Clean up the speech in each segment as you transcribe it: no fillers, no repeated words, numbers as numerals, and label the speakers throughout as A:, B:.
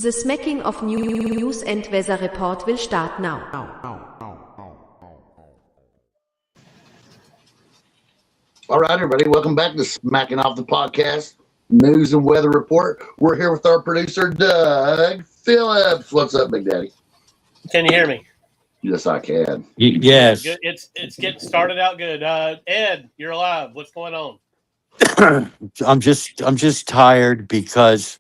A: The smacking of news and weather report will start now.
B: All right, everybody, welcome back to Smacking Off the Podcast, News and Weather Report. We're here with our producer, Doug Phillips. What's up, Big Daddy?
C: Can you hear me?
B: Yes, I can.
D: Yes.
C: Good. It's getting started out good. Ed, you're alive. What's going on?
D: I'm just tired because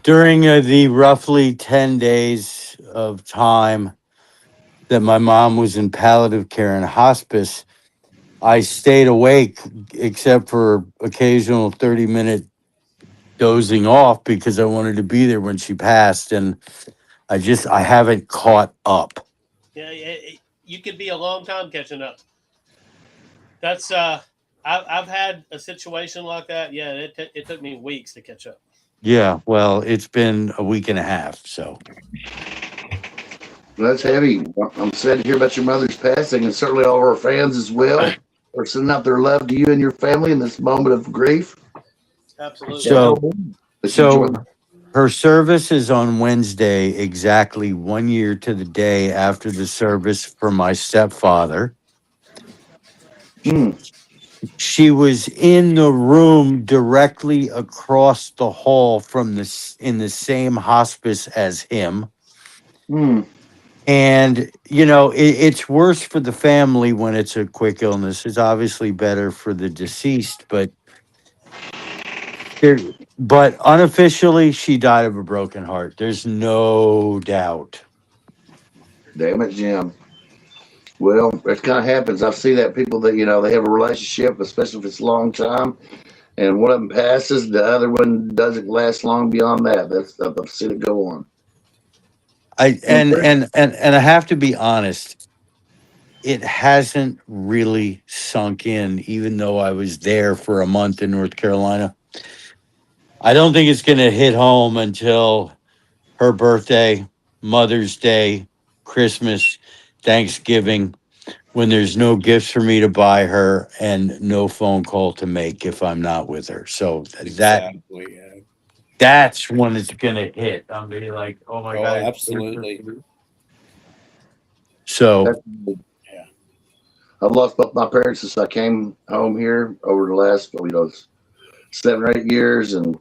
D: during the roughly 10 days of time that my mom was in palliative care and hospice, I stayed awake except for occasional 30-minute dozing off because I wanted to be there when she passed, and I haven't caught up.
C: Yeah, you could be a long time catching up. That's I've had a situation like that. Yeah, it took me weeks to catch up.
D: Yeah, well, it's been a week and a half, so.
B: That's heavy. I'm sad to hear about your mother's passing, and certainly all of our fans as well are sending out their love to you and your family in this moment of grief.
C: Absolutely.
D: So her service is on Wednesday, exactly 1 year to the day after the service for my stepfather. She was in the room directly across the hall from in the same hospice as him. And, you know, it's worse for the family when it's a quick illness. It's obviously better for the deceased, but unofficially, she died of a broken heart. There's no doubt.
B: Damn it, Jim. Well, it kind of happens. I see that people that, you know, they have a relationship, especially if it's a long time, and one of them passes, the other one doesn't last long beyond that. I've seen it go on.
D: And I have to be honest, it hasn't really sunk in, even though I was there for a month in North Carolina. I don't think it's going to hit home until her birthday, Mother's Day, Christmas, Thanksgiving, when there's no gifts for me to buy her and no phone call to make if I'm not with her. So that's when it's going to hit. I'm going to be like, oh my God.
E: Absolutely.
D: So,
B: yeah. I've lost both my parents since I came home here over the last, 7 or 8 years, and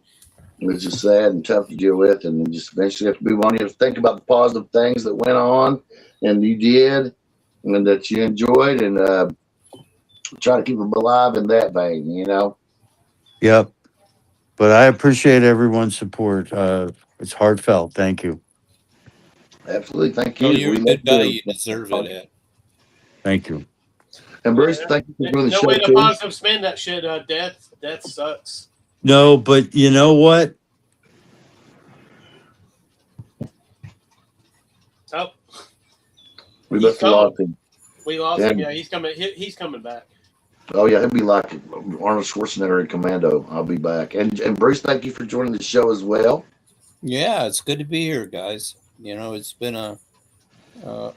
B: it was just sad and tough to deal with, and you just eventually have to move on. You have to think about the positive things that went on, and you did, and that you enjoyed, and try to keep them alive in that vein, you know?
D: Yep. But I appreciate everyone's support. It's heartfelt. Thank you.
B: Absolutely. Thank you.
E: You're a good guy. You deserve it, Ed.
D: Thank you.
B: And Bruce, thank you for doing the show.
C: No way to
B: too.
C: positive spin that shit. Death sucks.
D: No, but you know what?
C: Oh,
B: We must have lost him.
C: We lost him. Yeah, he's coming. He's coming back.
B: Oh yeah, he'll be like Arnold Schwarzenegger in Commando. I'll be back. And Bruce, thank you for joining the show as well.
E: Yeah, it's good to be here, guys. You know, it's been a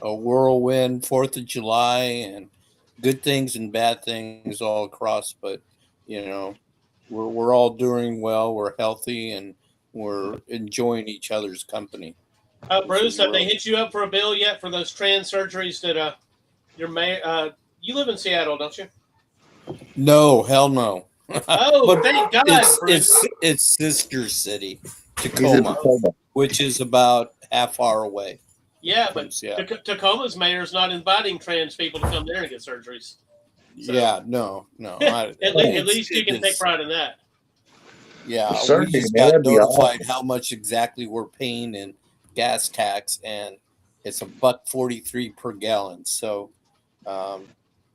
E: whirlwind 4th of July, and good things and bad things all across. But you know, we're all doing well. We're healthy, and we're enjoying each other's company.
C: Bruce, have they hit you up for a bill yet for those trans surgeries that your mayor? You live in Seattle, don't you?
E: No, hell no.
C: Oh, but thank God!
E: It's sister city, Tacoma, which is about half hour away.
C: Yeah, but Tacoma's mayor is not inviting trans people to come there and get surgeries.
E: So, yeah, no.
C: At least you can take pride in that.
E: Yeah, we just got notified how much exactly we're paying in gas tax, and it's $1.43 per gallon. So,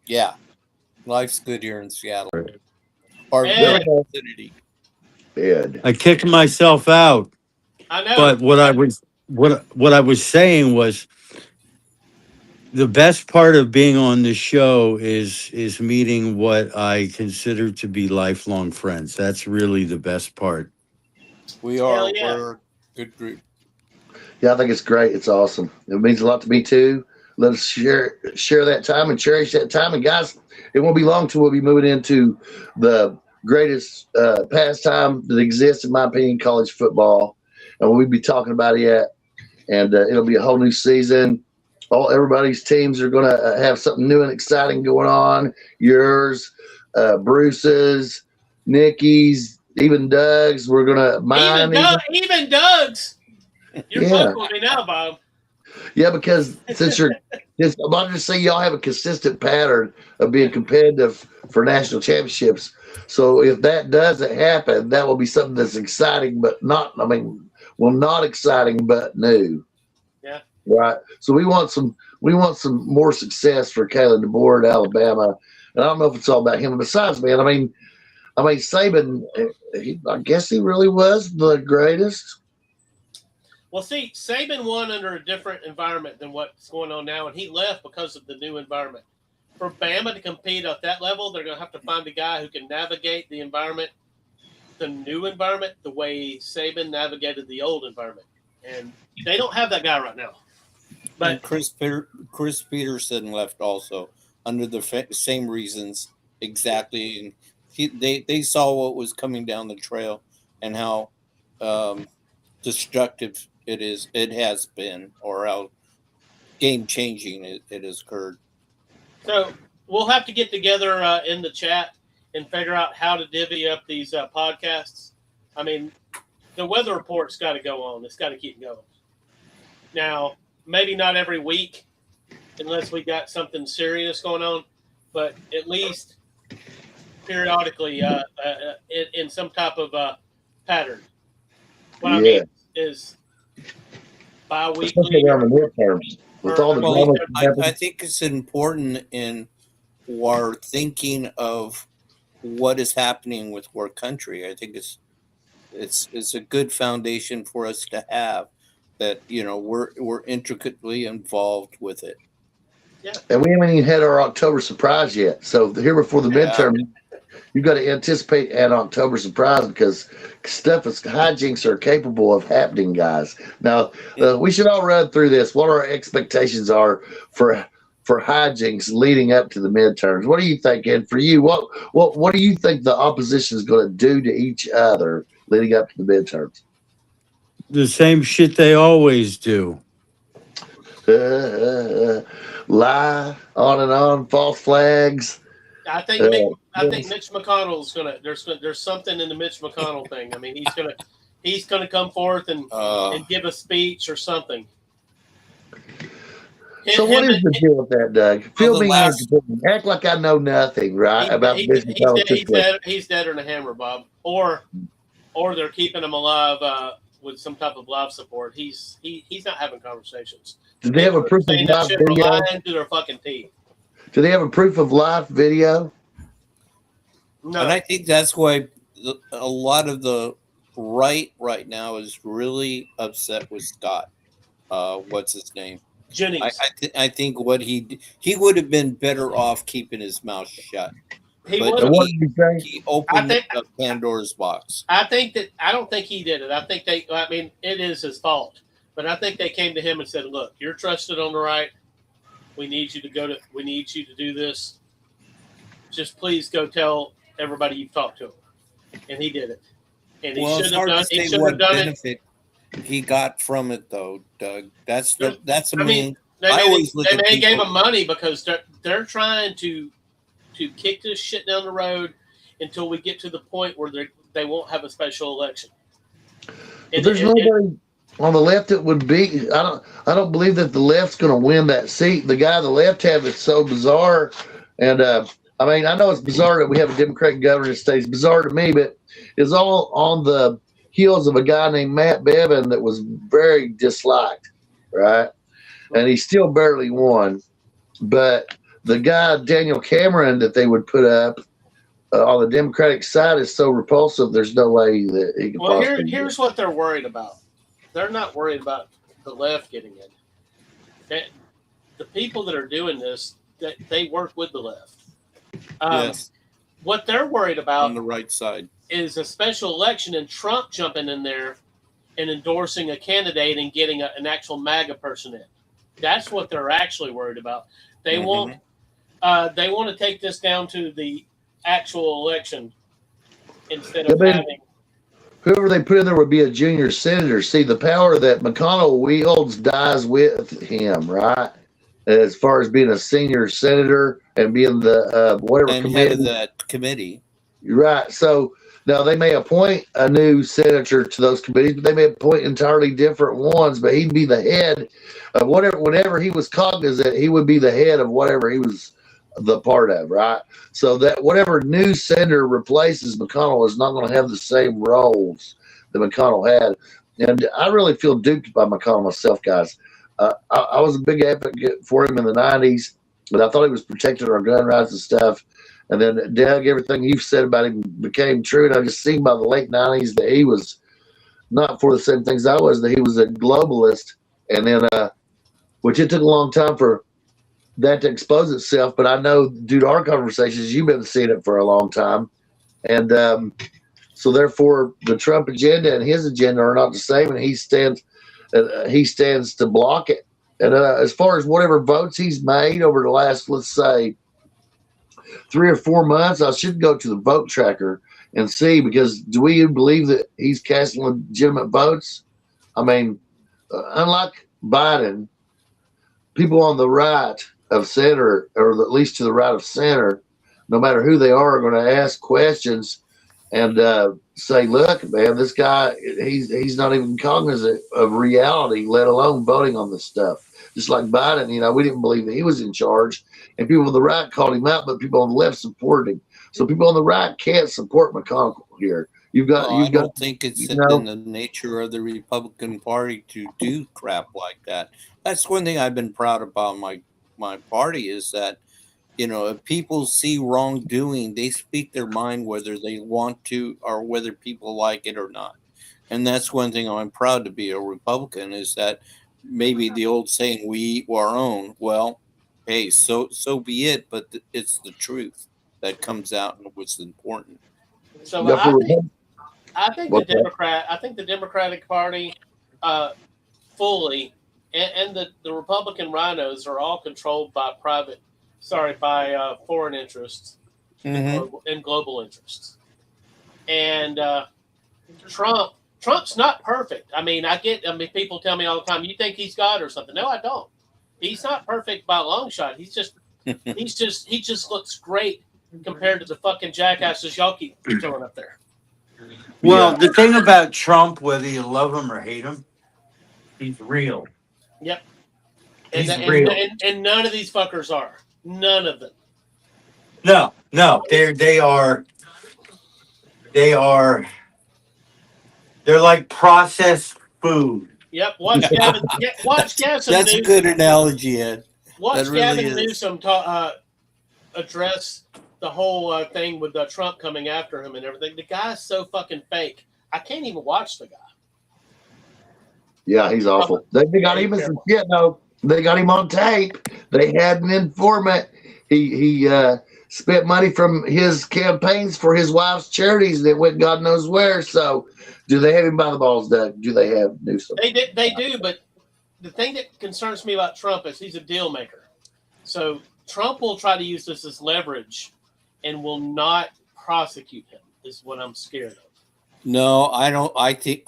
E: yeah, life's good here in Seattle.
B: Ed.
D: I kicked myself out.
C: I know.
D: But what I was saying was the best part of being on the show is meeting what I consider to be lifelong friends. That's really the best part.
E: We are. Yeah. We're a good group.
B: Yeah, I think it's great. It's awesome. It means a lot to me too. Let us share that time and cherish that time. And guys, it won't be long till we'll be moving into the greatest pastime that exists, in my opinion, college football. and we'll be talking about it yet. And it'll be a whole new season. Everybody's teams are going to have something new and exciting going on. Yours, Bruce's, Nikki's, even Doug's. We're going to mine.
C: Even Doug's. You're fucking with me now, Bob.
B: Yeah, because since I'm about to say y'all have a consistent pattern of being competitive for national championships. So if that doesn't happen, that will be something that's exciting, but not exciting, but new.
C: Yeah.
B: Right. So we want some more success for Kalen DeBoer at Alabama. And I don't know if it's all about him. And besides, man, I mean, Saban, I guess he really was the greatest.
C: Well, see, Saban won under a different environment than what's going on now, and he left because of the new environment. For Bama to compete at that level, they're going to have to find a guy who can navigate the environment, the new environment, the way Saban navigated the old environment. And they don't have that guy right now. But
E: and Chris Peterson left also under the same reasons exactly. And they saw what was coming down the trail and how destructive it has been, or how game changing it has occurred.
C: So we'll have to get together in the chat and figure out how to divvy up these podcasts. I mean, the weather report's got to go on. It's got to keep going. Now, maybe not every week, unless we got something serious going on, but at least periodically in some type of pattern. What I mean is bi-weekly.
E: I think it's important in our thinking of what is happening with our country. I think it's a good foundation for us to have, that we're intricately involved with it.
B: Yeah. And we haven't even had our October surprise yet. So here before the midterm, you've got to anticipate an October surprise, because hijinks are capable of happening, guys. Now, we should all run through this. What our expectations are for hijinks leading up to the midterms. What do you think? And for you, what do you think the opposition is going to do to each other leading up to the midterms?
D: The same shit they always do.
B: Lie on and on, false flags.
C: I think Mitch McConnell's gonna. There's something in the Mitch McConnell thing. I mean, he's gonna come forth and give a speech or something.
B: So what is the deal with that, Doug? Act like I know nothing, right? About Mitch McConnell.
C: He's deader than a hammer, Bob. Or they're keeping him alive with some type of live support. He's not having conversations.
B: Do they have a proof of live video?
C: Lying to their fucking teeth.
B: Do they have a proof of live video?
E: No. And I think that's why a lot of the right now is really upset with Scott. What's his name?
C: Jennings.
E: I think what he would have been better off keeping his mouth shut. He opened up Pandora's box.
C: I don't think he did it. It is his fault. But I think they came to him and said, "Look, you're trusted on the right. We need you to do this. Just please go tell everybody you've talked to him." And he did it. And he should have done it.
E: He got from it, though, Doug. That's the
C: main. They gave him money because they're trying to kick this shit down the road until we get to the point where they won't have a special election.
B: But there's nobody on the left that would be. I don't believe that the left's going to win that seat. The guy on the left have is so bizarre, and I know it's bizarre that we have a Democratic governor in the state. It's bizarre to me, but it's all on the heels of a guy named Matt Bevin that was very disliked, right? And he still barely won. But the guy, Daniel Cameron, that they would put up on the Democratic side is so repulsive, there's no way that he can possibly
C: here's what they're worried about. They're not worried about the left getting in. The people that are doing this, that they work with the left.
E: Yes.
C: What they're worried about
E: on the right side
C: is a special election and Trump jumping in there and endorsing a candidate and getting an actual MAGA person in. That's what they're actually worried about. They want to take this down to the actual election instead of having.
B: whoever they put in there would be a junior senator. See, the power that McConnell wields dies with him, right? As far as being a senior senator and being the whatever
E: And
B: committee.
E: head of that committee.
B: Right. So now they may appoint a new senator to those committees, but they may appoint entirely different ones. But he'd be the head of whatever. Whenever he was cognizant, he would be the head of whatever he was the part of. Right. So that whatever new senator replaces McConnell is not going to have the same roles that McConnell had. And I really feel duped by McConnell myself, guys. I was a big advocate for him in the '90s, but I thought he was protecting our gun rights and stuff. And then, Doug, everything you've said about him became true. And I just seen by the late '90s that he was not for the same things I was, that he was a globalist. And then, which it took a long time for that to expose itself. But I know due to our conversations, you've been seeing it for a long time. And so therefore, the Trump agenda and his agenda are not the same. And he stands to block it. And as far as whatever votes he's made over the last, let's say, 3 or 4 months, I should go to the vote tracker and see, because do we believe that he's casting legitimate votes? I mean, unlike Biden, people on the right of center, or at least to the right of center, no matter who they are going to ask questions and say, look, man, this guy, he's not even cognizant of reality, let alone voting on this stuff. Just like Biden, we didn't believe that he was in charge, and people on the right called him out, but people on the left supported him. So people on the right can't support McConnell here.
E: I don't think it's in the nature of the Republican Party to do crap like that. That's one thing I've been proud about my party, is that, if people see wrongdoing, they speak their mind whether they want to or whether people like it or not. And that's one thing I'm proud to be a Republican, is that maybe the old saying, we eat our own. Well, hey, so be it, but it's the truth that comes out and what's important.
C: So I think the Democratic Party fully and the Republican rhinos are all controlled by foreign interests and global interests. And Trump's not perfect. I mean, people tell me all the time, you think he's God or something. No, I don't. He's not perfect by a long shot. He just looks great compared to the fucking jackasses y'all keep throwing up there.
D: Well, the thing about Trump, whether you love him or hate him, he's real.
C: Yep.
D: He's real.
C: And none of these fuckers are. None of them.
D: No. They're like processed food.
C: Yep. Watch Gavin.
E: That's a good analogy, Ed.
C: Watch Gavin Newsom address the whole thing with Trump coming after him and everything. The guy's so fucking fake. I can't even watch the guy.
B: Yeah, he's awful. They got him in some shit, though. They got him on tape. They had an informant. He spent money from his campaigns for his wife's charities that went God knows where. So, do they have him by the balls, Doug? Do they have Newsom?
C: They do, but the thing that concerns me about Trump is he's a deal maker. So Trump will try to use this as leverage and will not prosecute him, is what I'm scared of.
E: No, I don't. I think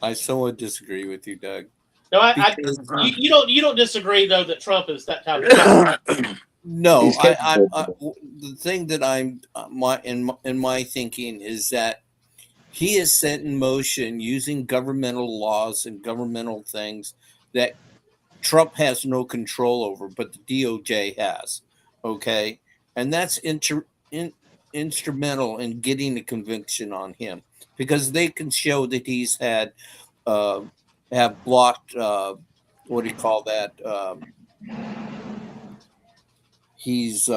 E: I somewhat disagree with you, Doug.
C: No, you don't disagree though that Trump is that type of guy.
E: No, the thing that I'm in my thinking is that he is set in motion using governmental laws and governmental things that Trump has no control over, but the DOJ has. Okay, and that's instrumental in getting a conviction on him, because they can show that he's had have blocked what do you call that? He's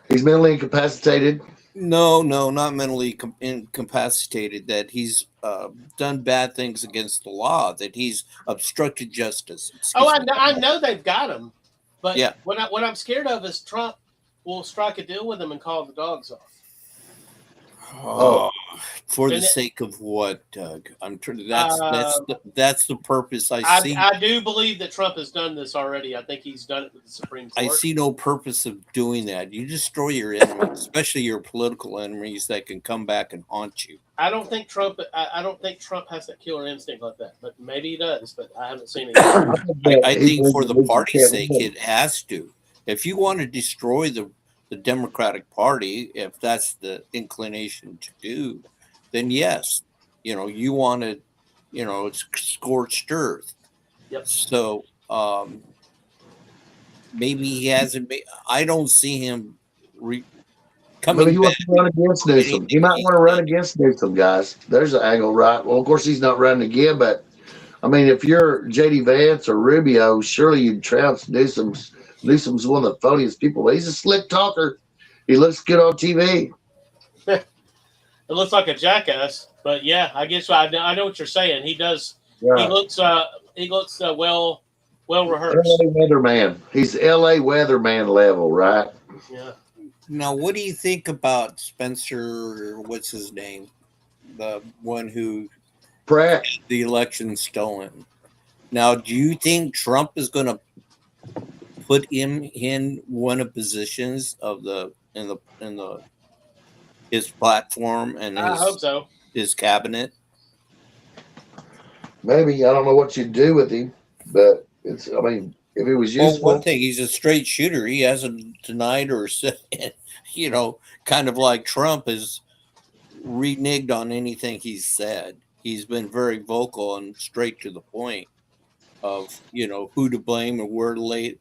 B: mentally incapacitated.
E: No, not mentally incapacitated. That he's done bad things against the law. That he's obstructed justice.
C: I know they've got him, but yeah. What I'm scared of is Trump will strike a deal with him and call the dogs off.
B: Oh,
E: For the
C: And
E: sake of what, Doug? That's the purpose I see.
C: I do believe that Trump has done this already. I think he's done it with the Supreme Court.
E: I see no purpose of doing that. You destroy your enemies, especially your political enemies that can come back and haunt you.
C: I don't think Trump has that killer instinct like that, but maybe he does. But I haven't seen it yet.
E: I think for the party's sake, it has to. If you want to destroy the Democratic Party, if that's the inclination to do, then yes, you want to, it's scorched earth.
C: Yep.
E: So maybe he hasn't. I don't see him coming.
B: Maybe he wants to run against Newsom. He might want to run against Newsom, guys. There's an angle, right? Well, of course he's not running again, but I mean, if you're J.D. Vance or Rubio, surely you'd trounce Newsom. Newsom's one of the funniest people. He's a slick talker. He looks good on TV.
C: It looks like a jackass, but yeah, I guess I know what you're saying. He does.
B: Yeah.
C: He looks well rehearsed.
B: LA weatherman. He's LA weatherman level, right?
C: Yeah.
E: Now, what do you think about Spencer? What's his name? The one who
B: Pratt.
E: The election stolen. Now, do you think Trump is going to put him in one of positions of his platform and
C: I hope so.
E: His cabinet?
B: Maybe. I don't know what you'd do with him, but if it was useful.
E: Well, one thing, he's a straight shooter. He hasn't denied or said, kind of like Trump has reneged on anything he's said. He's been very vocal and straight to the point of, who to blame and where to lay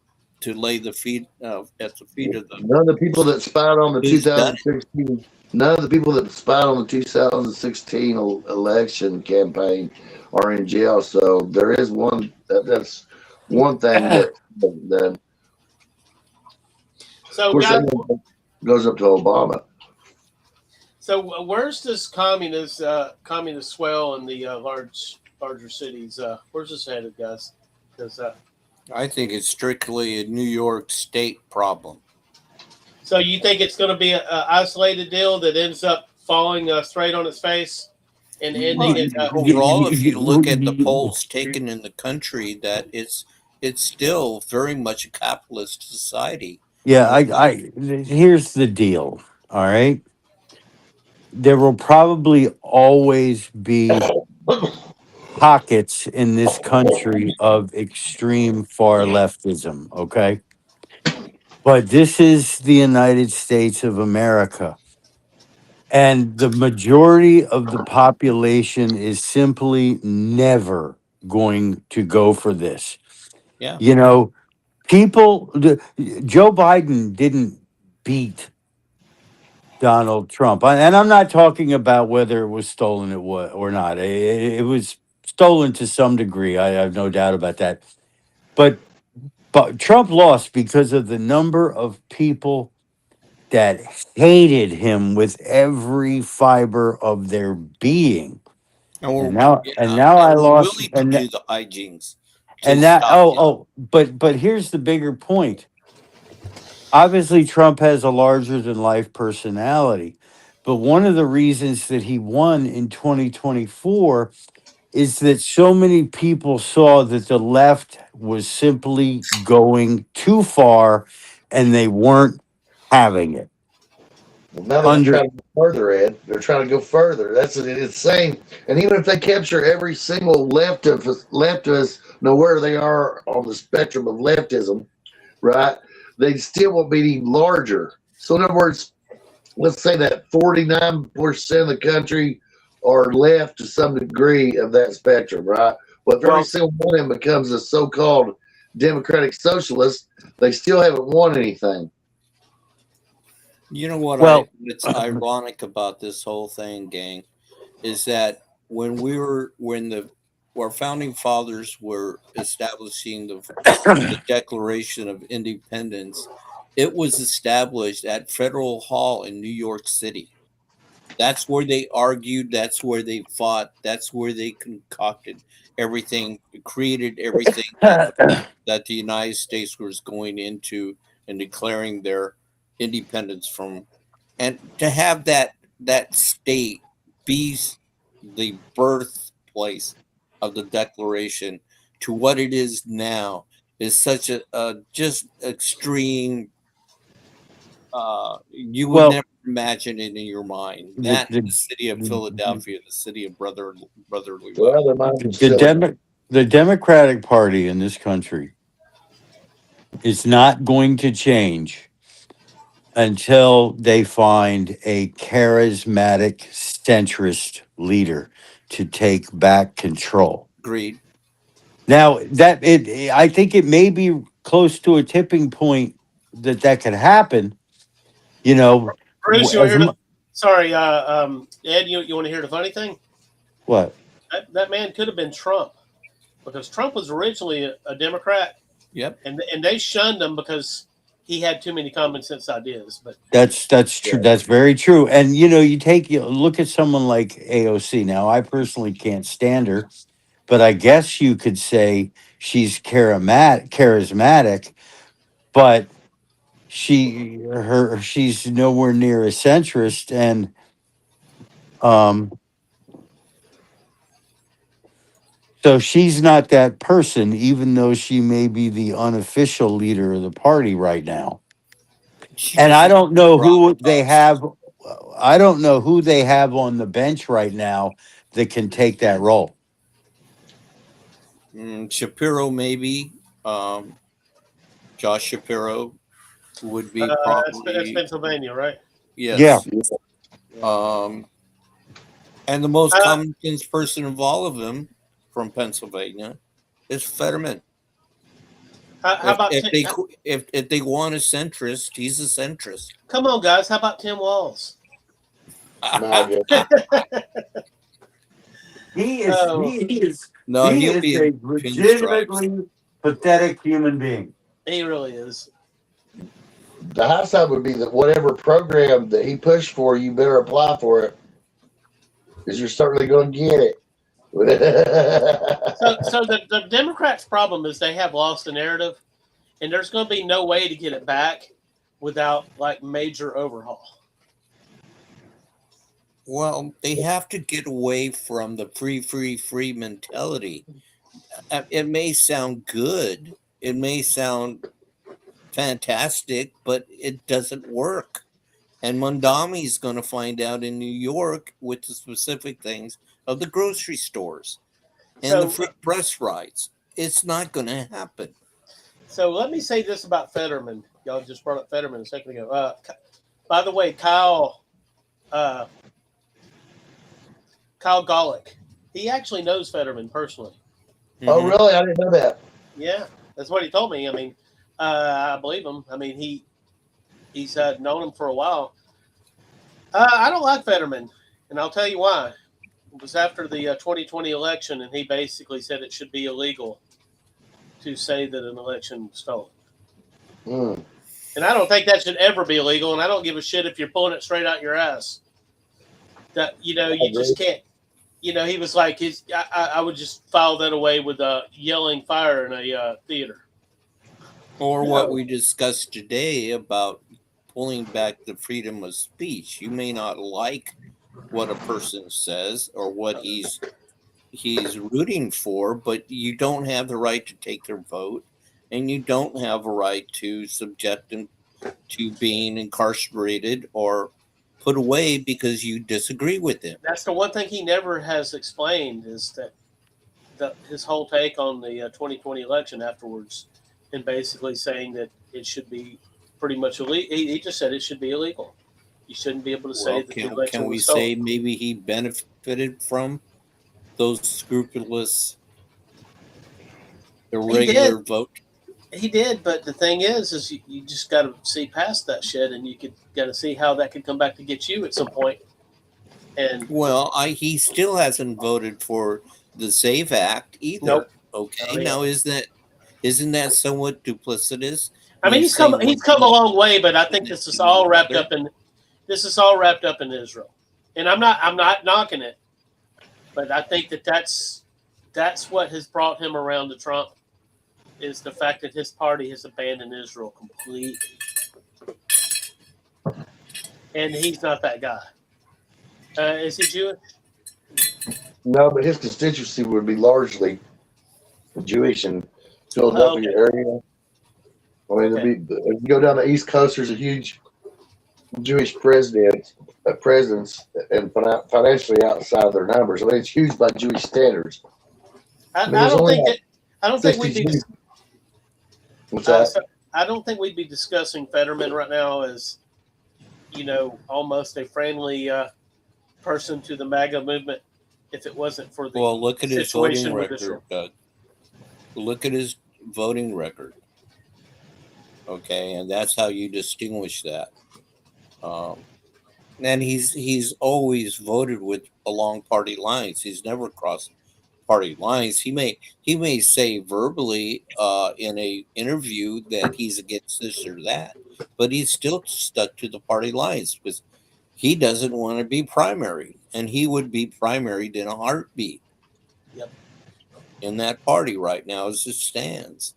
E: the feet at the feet of the.
B: None of the people that spied on the 2016. None of the people that spied on the 2016 election campaign are in jail. So there is one. That's one thing that
C: So
B: goes up to Obama.
C: So where's this communist swell in the larger cities? Where's this headed, guys? Because
E: I think it's strictly a New York State problem.
C: So you think it's going to be an isolated deal that ends up falling straight on its face and ending it?
E: Overall, if you look at the polls taken in the country, that it's still very much a capitalist society.
D: Yeah, here's the deal. All right. There will probably always be pockets in this country of extreme far leftism, okay? But this is the United States of America. And the majority of the population is simply never going to go for this.
E: Yeah.
D: Joe Biden didn't beat Donald Trump. And I'm not talking about whether it was stolen or not. It was stolen to some degree. I have no doubt about that. But Trump lost because of the number of people that hated him with every fiber of their being. And now I lost.
E: Willing to do the hijinks.
D: And but here's the bigger point. Obviously, Trump has a larger than life personality, but one of the reasons that he won in 2024 is that so many people saw that the left was simply going too far and they weren't having it.
B: Well, now they're trying to go further, Ed. They're trying to go further. That's insane. And even if they capture every single leftist, know where they are on the spectrum of leftism, right? They still will be larger. So in other words, let's say that 49% of the country are left to some degree of that spectrum, right? But if every single one of them becomes a so-called democratic socialist, they still haven't won anything.
E: You know what? It's ironic about this whole thing, gang, is that when our founding fathers were establishing the Declaration of Independence, it was established at Federal Hall in New York City. That's where they argued. That's where they fought. That's where they concocted everything, created everything that the United States was going into and declaring their independence from. And to have that state be the birthplace of the Declaration to what it is now is such a just extreme. You would never imagine it in your mind. That the city of Philadelphia, the city of brotherly love.
D: The Democratic Party in this country is not going to change until they find a charismatic centrist leader to take back control.
E: Agreed.
D: Now I think it may be close to a tipping point that could happen. You know,
C: Bruce, you want to hear sorry, Ed, you want to hear the funny thing?
D: What?
C: That man could have been Trump, because Trump was originally a Democrat.
E: Yep.
C: And they shunned him because he had too many common sense ideas. But
D: that's true. That's very true. And you look at someone like AOC. Now, I personally can't stand her, but I guess you could say she's charismatic, but she's nowhere near a centrist, and so she's not that person, even though she may be the unofficial leader of the party right now. And I don't know who they have. I don't know who they have on the bench right now that can take that role.
E: Shapiro, maybe. Josh Shapiro would be probably.
C: That's Pennsylvania, right?
E: Yes.
D: Yeah.
E: And the most common sense person of all of them from Pennsylvania is Fetterman.
C: How about
E: if they want a centrist, he's a centrist.
C: Come on, guys. How about Tim Walz?
D: He is a legitimately pathetic human being.
C: He really is.
B: The high side would be that whatever program that he pushed for, you better apply for it, because you're certainly going to get it.
C: So the Democrats' problem is they have lost the narrative, and there's going to be no way to get it back without like major overhaul.
E: Well, they have to get away from the free mentality. It may sound good, it may sound fantastic, but it doesn't work. And Mondami is going to find out in New York with the specific things of the grocery stores and the free press rights. It's not going to happen.
C: So let me say this about Fetterman. Y'all just brought up Fetterman a second ago. By the way, Kyle Golick, he actually knows Fetterman personally.
B: Oh, really? I didn't know that.
C: Yeah, that's what he told me. I mean, I believe him. I mean, he's known him for a while. I don't like Fetterman, and I'll tell you why. It was after the 2020 election, and he basically said it should be illegal to say that an election was stolen. And I don't think that should ever be illegal, and I don't give a shit if you're pulling it straight out your ass. That you just can't. He was like, I would just file that away with yelling fire in a theater.
E: Or what we discussed today about pulling back the freedom of speech. You may not like what a person says or what he's rooting for, but you don't have the right to take their vote, and you don't have a right to subject them to being incarcerated or put away because you disagree with him.
C: That's the one thing he never has explained, is that his whole take on the 2020 election afterwards, and basically saying that it should be pretty much illegal. He just said it should be illegal. You shouldn't be able to say that the election
E: can we
C: was stolen.
E: say maybe he benefited from those scrupulous irregular vote?
C: He did, but the thing is you just got to see past that shit, and you got to see how that could come back to get you at some point. And
E: he still hasn't voted for the SAVE Act either. Nope. Okay, now isn't that somewhat duplicitous?
C: I mean, he's come a long way, but I think this is all wrapped up in Israel, and I'm not knocking it, but I think that's what has brought him around to Trump, is the fact that his party has abandoned Israel completely, and he's not that guy. Is he Jewish?
B: No, but his constituency would be largely Jewish in
C: Oh,
B: Philadelphia
C: okay.
B: area. I mean,
C: Okay.
B: if you go down the East Coast, there's a huge Jewish presence, and financially outside of their numbers. I mean, it's huge by Jewish standards. I mean,
C: I
B: there's
C: don't
B: only
C: think
B: like
C: that. I don't think
B: 60
C: we'd be.
B: Jews. What's that?
C: So I don't think we'd be discussing Fetterman right now as, almost a friendly person to the MAGA movement if it wasn't for the
E: Look at his voting
C: situation with
E: record, Doug. Look at his voting record. Okay, and that's how you distinguish that. And he's always voted along party lines. He's never crossed party lines. He may say verbally in a interview that he's against this or that, but he's still stuck to the party lines because he doesn't want to be primary, and he would be primaried in a heartbeat.
C: Yep.
E: In that party right now as it stands.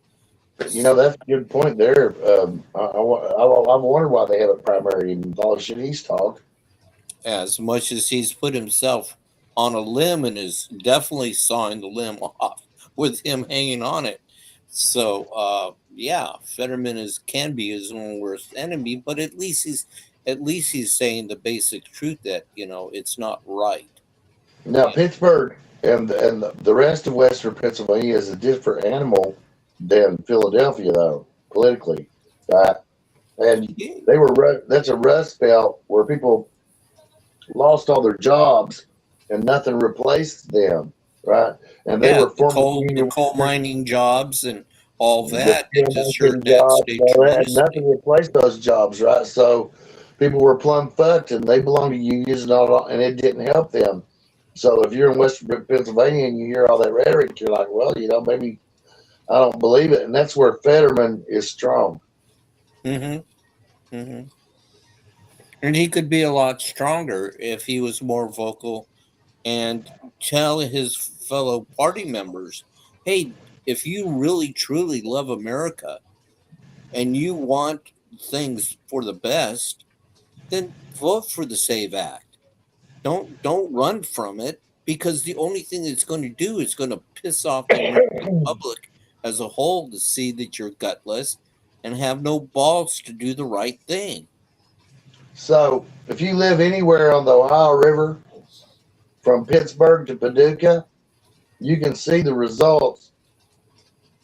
B: That's a good point there. I wonder why they have a primary in all the shit he's talked.
E: As much as he's put himself on a limb and is definitely sawing the limb off with him hanging on it. So Fetterman can be his own worst enemy, but at least he's saying the basic truth that it's not right.
B: Now Pittsburgh and the rest of Western Pennsylvania is a different animal than Philadelphia, though, politically, right? And that's a rust belt where people lost all their jobs and nothing replaced them, right? And they were former
E: the coal mining jobs and all
B: the
E: that. It just hurt that
B: jobs,
E: state
B: and
E: tremendously.
B: nothing replaced those jobs, right? So people were plumb fucked, and they belonged to unions and all, and it didn't help them. So if you're in Western Pennsylvania and you hear all that rhetoric, you're like, well, maybe I don't believe it, and that's where Fetterman is strong.
E: Mm-hmm. Mm-hmm. And he could be a lot stronger if he was more vocal and tell his fellow party members, hey, if you really truly love America and you want things for the best, then vote for the SAVE Act. Don't run from it, because the only thing it's going to do is going to piss off the American public as a whole to see that you're gutless and have no balls to do the right thing.
B: So if you live anywhere on the Ohio River, from Pittsburgh to Paducah, you can see the results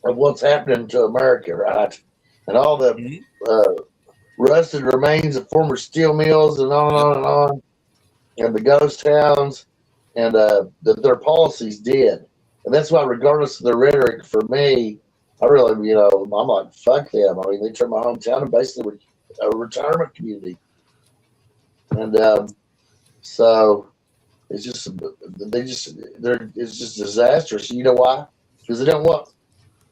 B: of what's happening to America, right? And all the rusted remains of former steel mills and on and on and on, and the ghost towns, and their policies did. And that's why, regardless of the rhetoric, for me, I really, I'm like, fuck them. I mean, they turned my hometown into basically a retirement community. And so it's just, it's just disastrous. You know why? Because they don't want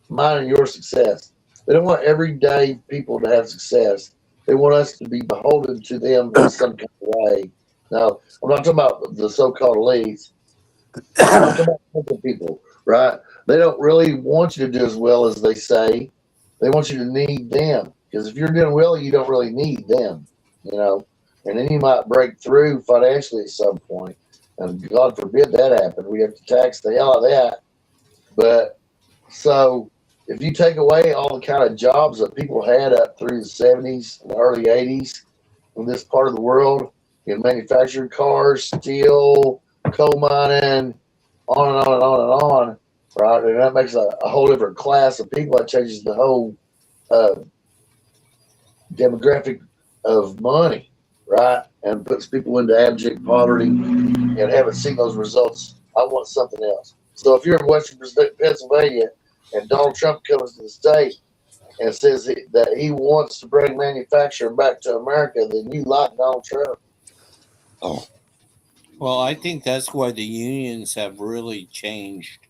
B: mine and your success. They don't want everyday people to have success. They want us to be beholden to them in some kind of way. Now, I'm not talking about the so-called elites. I'm talking about simple people, right? They don't really want you to do as well as they say. They want you to need them. Because if you're doing well, you don't really need them, And then you might break through financially at some point. And God forbid that happen. We have to tax the hell out of that. But so if you take away all the kind of jobs that people had up through the 70s and the early 80s in this part of the world, in manufactured cars, steel, coal mining, on and on and on and on, right? And that makes a whole different class of people. That changes the whole demographic of money, right? And puts people into abject poverty, and haven't seen those results. I want something else. So if you're in Western Pennsylvania and Donald Trump comes to the state and says that he wants to bring manufacturing back to America, then you like Donald Trump.
E: Oh. Well, I think that's why the unions have really changed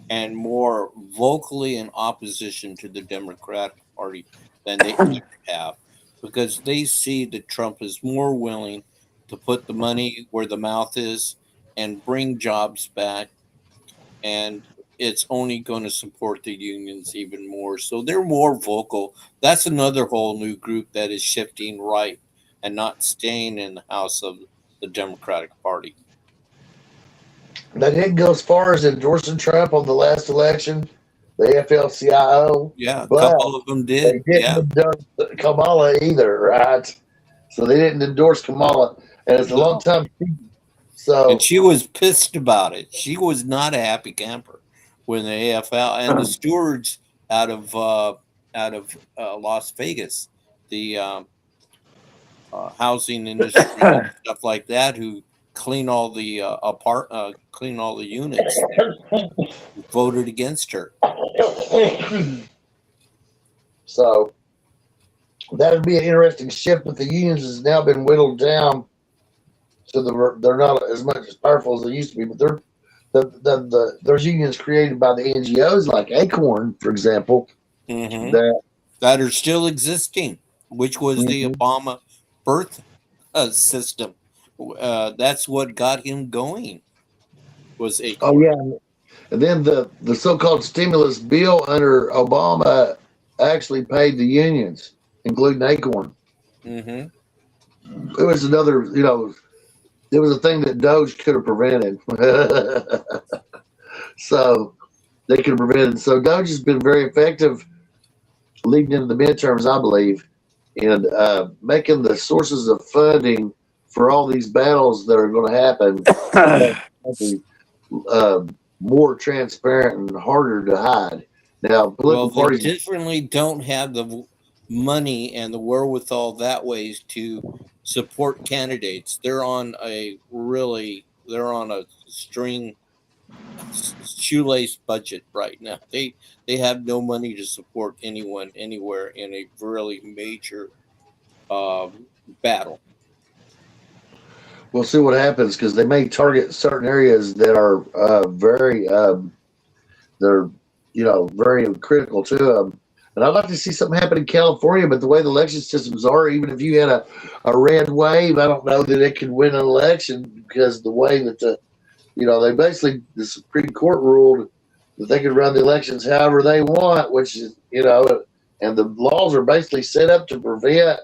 E: and more vocally in opposition to the Democratic Party than they ever have, because they see that Trump is more willing to put the money where the mouth is and bring jobs back, and it's only going to support the unions even more. So they're more vocal. That's another whole new group that is shifting right and not staying in the house of the Democratic Party.
B: They didn't go as far as endorsing Trump on the last election, the AFL-CIO.
E: Yeah, a
B: but
E: couple of them
B: they
E: did.
B: didn't
E: Yeah.
B: endorse Kamala either, right? So they didn't endorse Kamala, and it's a long time. So
E: And she was pissed about it. She was not a happy camper when the AFL and the stewards out of Las Vegas, the housing industry and stuff like that, who clean all the clean all the units, voted against her.
B: So that would be an interesting shift, but the unions has now been whittled down, so they're not as much as powerful as they used to be. But there's unions created by the NGOs like Acorn, for example,
E: that are still existing, which was the Obama birth system. That's what got him going. Was Acorn.
B: Oh yeah, and then the so-called stimulus bill under Obama actually paid the unions, including Acorn. It was another, it was a thing that Doge could have prevented. So they could have prevented. So Doge has been very effective leading into the midterms, I believe, in making the sources of funding for all these battles that are going to happen more transparent and harder to hide. Now, political parties
E: definitely don't have the money and the wherewithal that ways to support candidates. They're on a shoelace budget right now. They have no money to support anyone anywhere in a really major battle.
B: We'll see what happens, because they may target certain areas that are they're very critical to them. And I'd like to see something happen in California, but the way the election systems are, even if you had a red wave, I don't know that it could win an election, because the way that they basically, the Supreme Court ruled that they could run the elections however they want, which is, and the laws are basically set up to prevent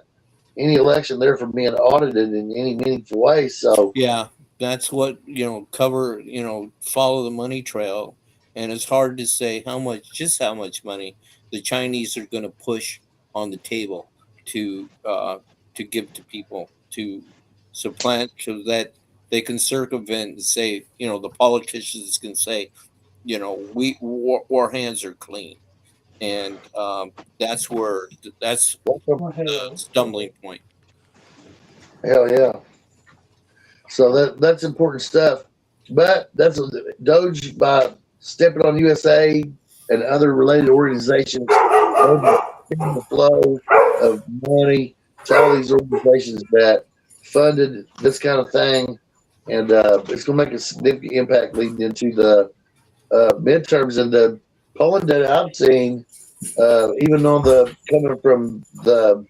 B: any election there from being audited in any meaningful way. So
E: yeah, that's what follow the money trail, and it's hard to say how much money the Chinese are going to push on the table to give to people to supplant, so that they can circumvent and say, the politicians can say, our hands are clean, and that's the stumbling point.
B: hell yeah. So that's important stuff. But that's Doge, by stepping on USA and other related organizations, the flow of money to all these organizations that funded this kind of thing, and it's going to make a significant impact leading into the midterms. And the polling data I'm seeing, even on coming from the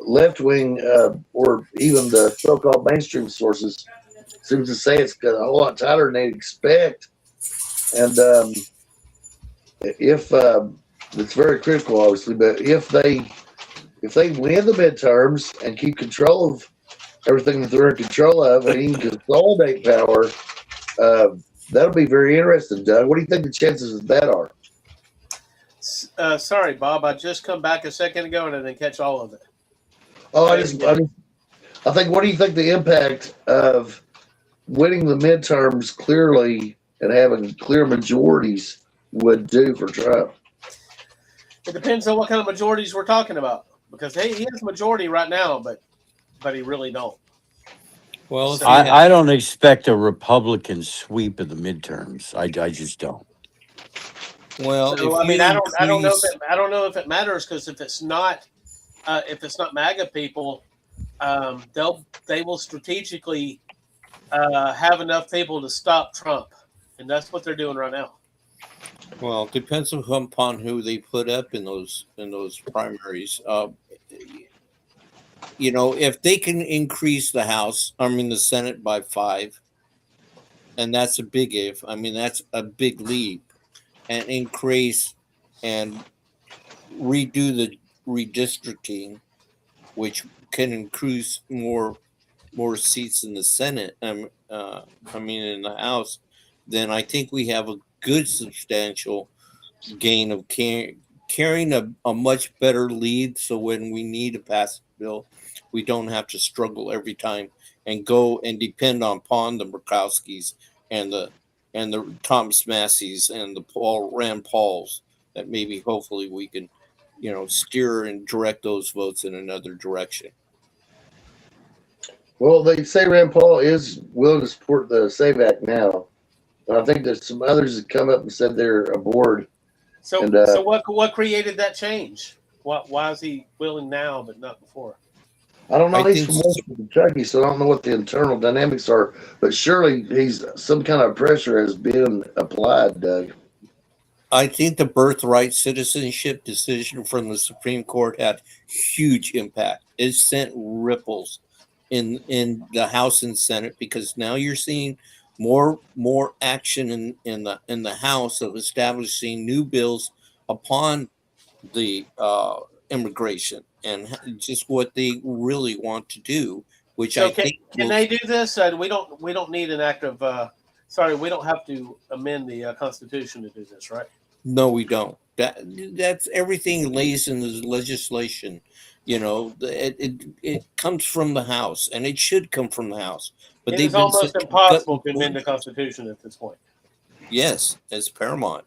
B: left wing or even the so-called mainstream sources, seems to say it's got a whole lot tighter than they expect. And if it's very critical, obviously, but if they win the midterms and keep control of everything that they're in control of, and even consolidate power, that'll be very interesting, Doug. What do you think the chances of that are?
C: Sorry, Bob. I just come back a second ago and I didn't catch all of it.
B: Oh, I think, what do you think the impact of winning the midterms clearly and having clear majorities would do for Trump?
C: It depends on what kind of majorities we're talking about, because he has a majority right now, but he really don't.
E: Well,
D: I don't expect a Republican sweep of the midterms. I just don't.
E: Well,
C: so, I don't know if it matters, because if it's not MAGA people, they will strategically have enough people to stop Trump, and that's what they're doing right now.
E: Well, it depends upon who they put up in those primaries. If they can increase the Senate by 5, and that's a big if. That's a big leap, and increase and redo the redistricting, which can increase more more seats in the Senate, in the House, then I think we have a good substantial gain of carrying a much better lead. So when we need to pass a bill, we don't have to struggle every time and go and depend upon the Murkowskis and the Thomas Masseys and the Rand Pauls, that maybe hopefully we can, steer and direct those votes in another direction.
B: Well, they say Rand Paul is willing to support the SAVE Act now. I think there's some others that come up and said they're aboard.
C: So what created that change? Why is he willing now but not before?
B: I don't know. He's from Western Kentucky, so I don't know what the internal dynamics are. But surely he's some kind of pressure has been applied, Doug.
E: I think the birthright citizenship decision from the Supreme Court had huge impact. It sent ripples in the House and Senate, because now you're seeing more action in the House of establishing new bills upon the immigration and just what they really want to do. Which so I think
C: can they do this? We don't need an act of. We don't have to amend the Constitution to do this, right?
E: No, we don't. That's everything lays in the legislation. It comes from the House, and it should come from the House. But
C: it's almost impossible to amend the Constitution at this point.
E: Yes, it's paramount.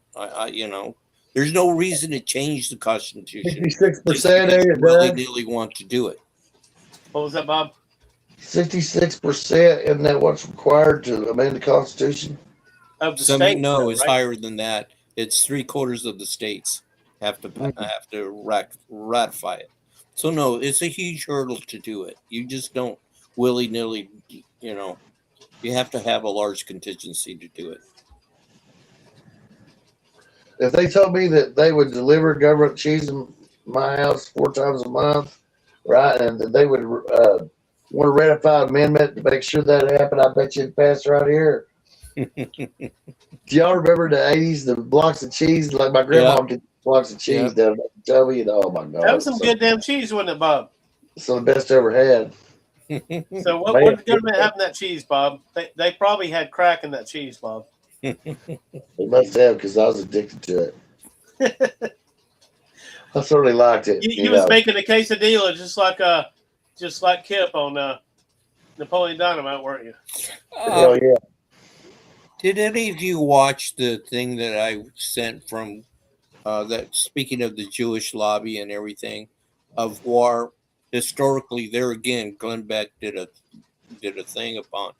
E: There's no reason to change the Constitution.
B: 66%
E: really want to do it.
C: What was that, Bob?
B: 66%, isn't that what's required to amend the Constitution?
C: Of the state?
E: No, it's higher than that. It's 3/4 of the states have to ratify it. So no, it's a huge hurdle to do it. You just don't willy-nilly, you have to have a large contingency to do it.
B: If they told me that they would deliver government cheese in my house 4 times a month, right, and that they would want to ratify an amendment to make sure that happened, I bet you'd pass right here. Do y'all remember the 80s, the blocks of cheese? Like my grandma did blocks of cheese down at Toby, and oh my God.
C: That was some good damn cheese, wasn't it, Bob?
B: Some of the best I ever had.
C: So what did the government have in that cheese, Bob? They probably had crack in that cheese, Bob.
B: They must have, because I was addicted to it. I certainly liked it.
C: You was making a quesadilla just like Kip on Napoleon Dynamite, weren't you?
B: Hell yeah.
E: Did any of you watch the thing that I sent from that, speaking of the Jewish lobby and everything of war? Historically, there again, Glenn Beck did a thing upon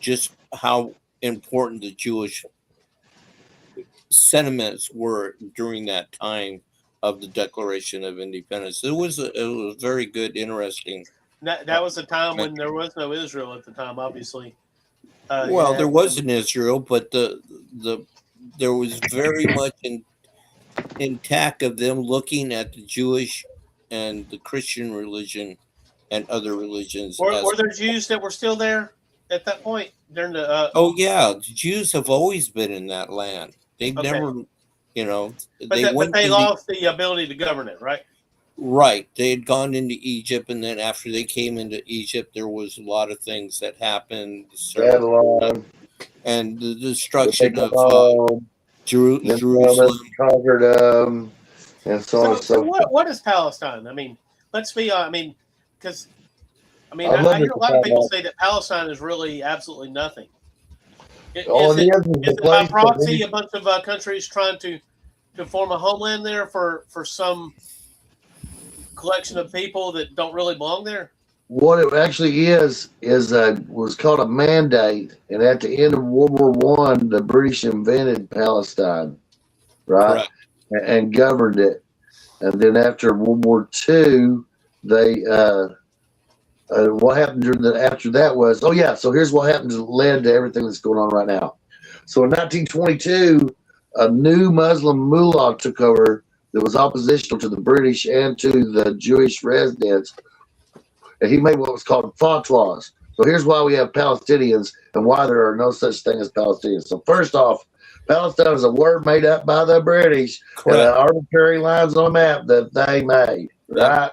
E: just how important the Jewish sentiments were during that time of the Declaration of Independence. It was very good, interesting.
C: That was a time when there was no Israel at the time, obviously.
E: There was an Israel, but there was very much intact of them looking at the Jewish and the Christian religion and other religions.
C: Were there Jews that were still there at that point during the?
E: The Jews have always been in that land. They've never,
C: But they lost the ability to govern it, right?
E: Right. They had gone into Egypt, and then after they came into Egypt, there was a lot of things that happened. And the destruction of Jerusalem.
B: Conquered and so on and so forth.
C: What is Palestine? I mean, let's be because I hear a lot of people say that Palestine is really absolutely nothing. Is it by proxy a bunch of countries trying to form a homeland there for some collection of people that don't really belong there?
B: What it actually is was called a mandate, and at the end of World War I, the British invented Palestine, right? Correct. And governed it. And then after World War II, they what happened after that was, so here's what happened that led to everything that's going on right now. So in 1922, a new Muslim mullah took over that was oppositional to the British and to the Jewish residents. And he made what was called fatwas. So here's why we have Palestinians and why there are no such thing as Palestinians. So first off, Palestine is a word made up by the British and arbitrary lines on a map that they made, right?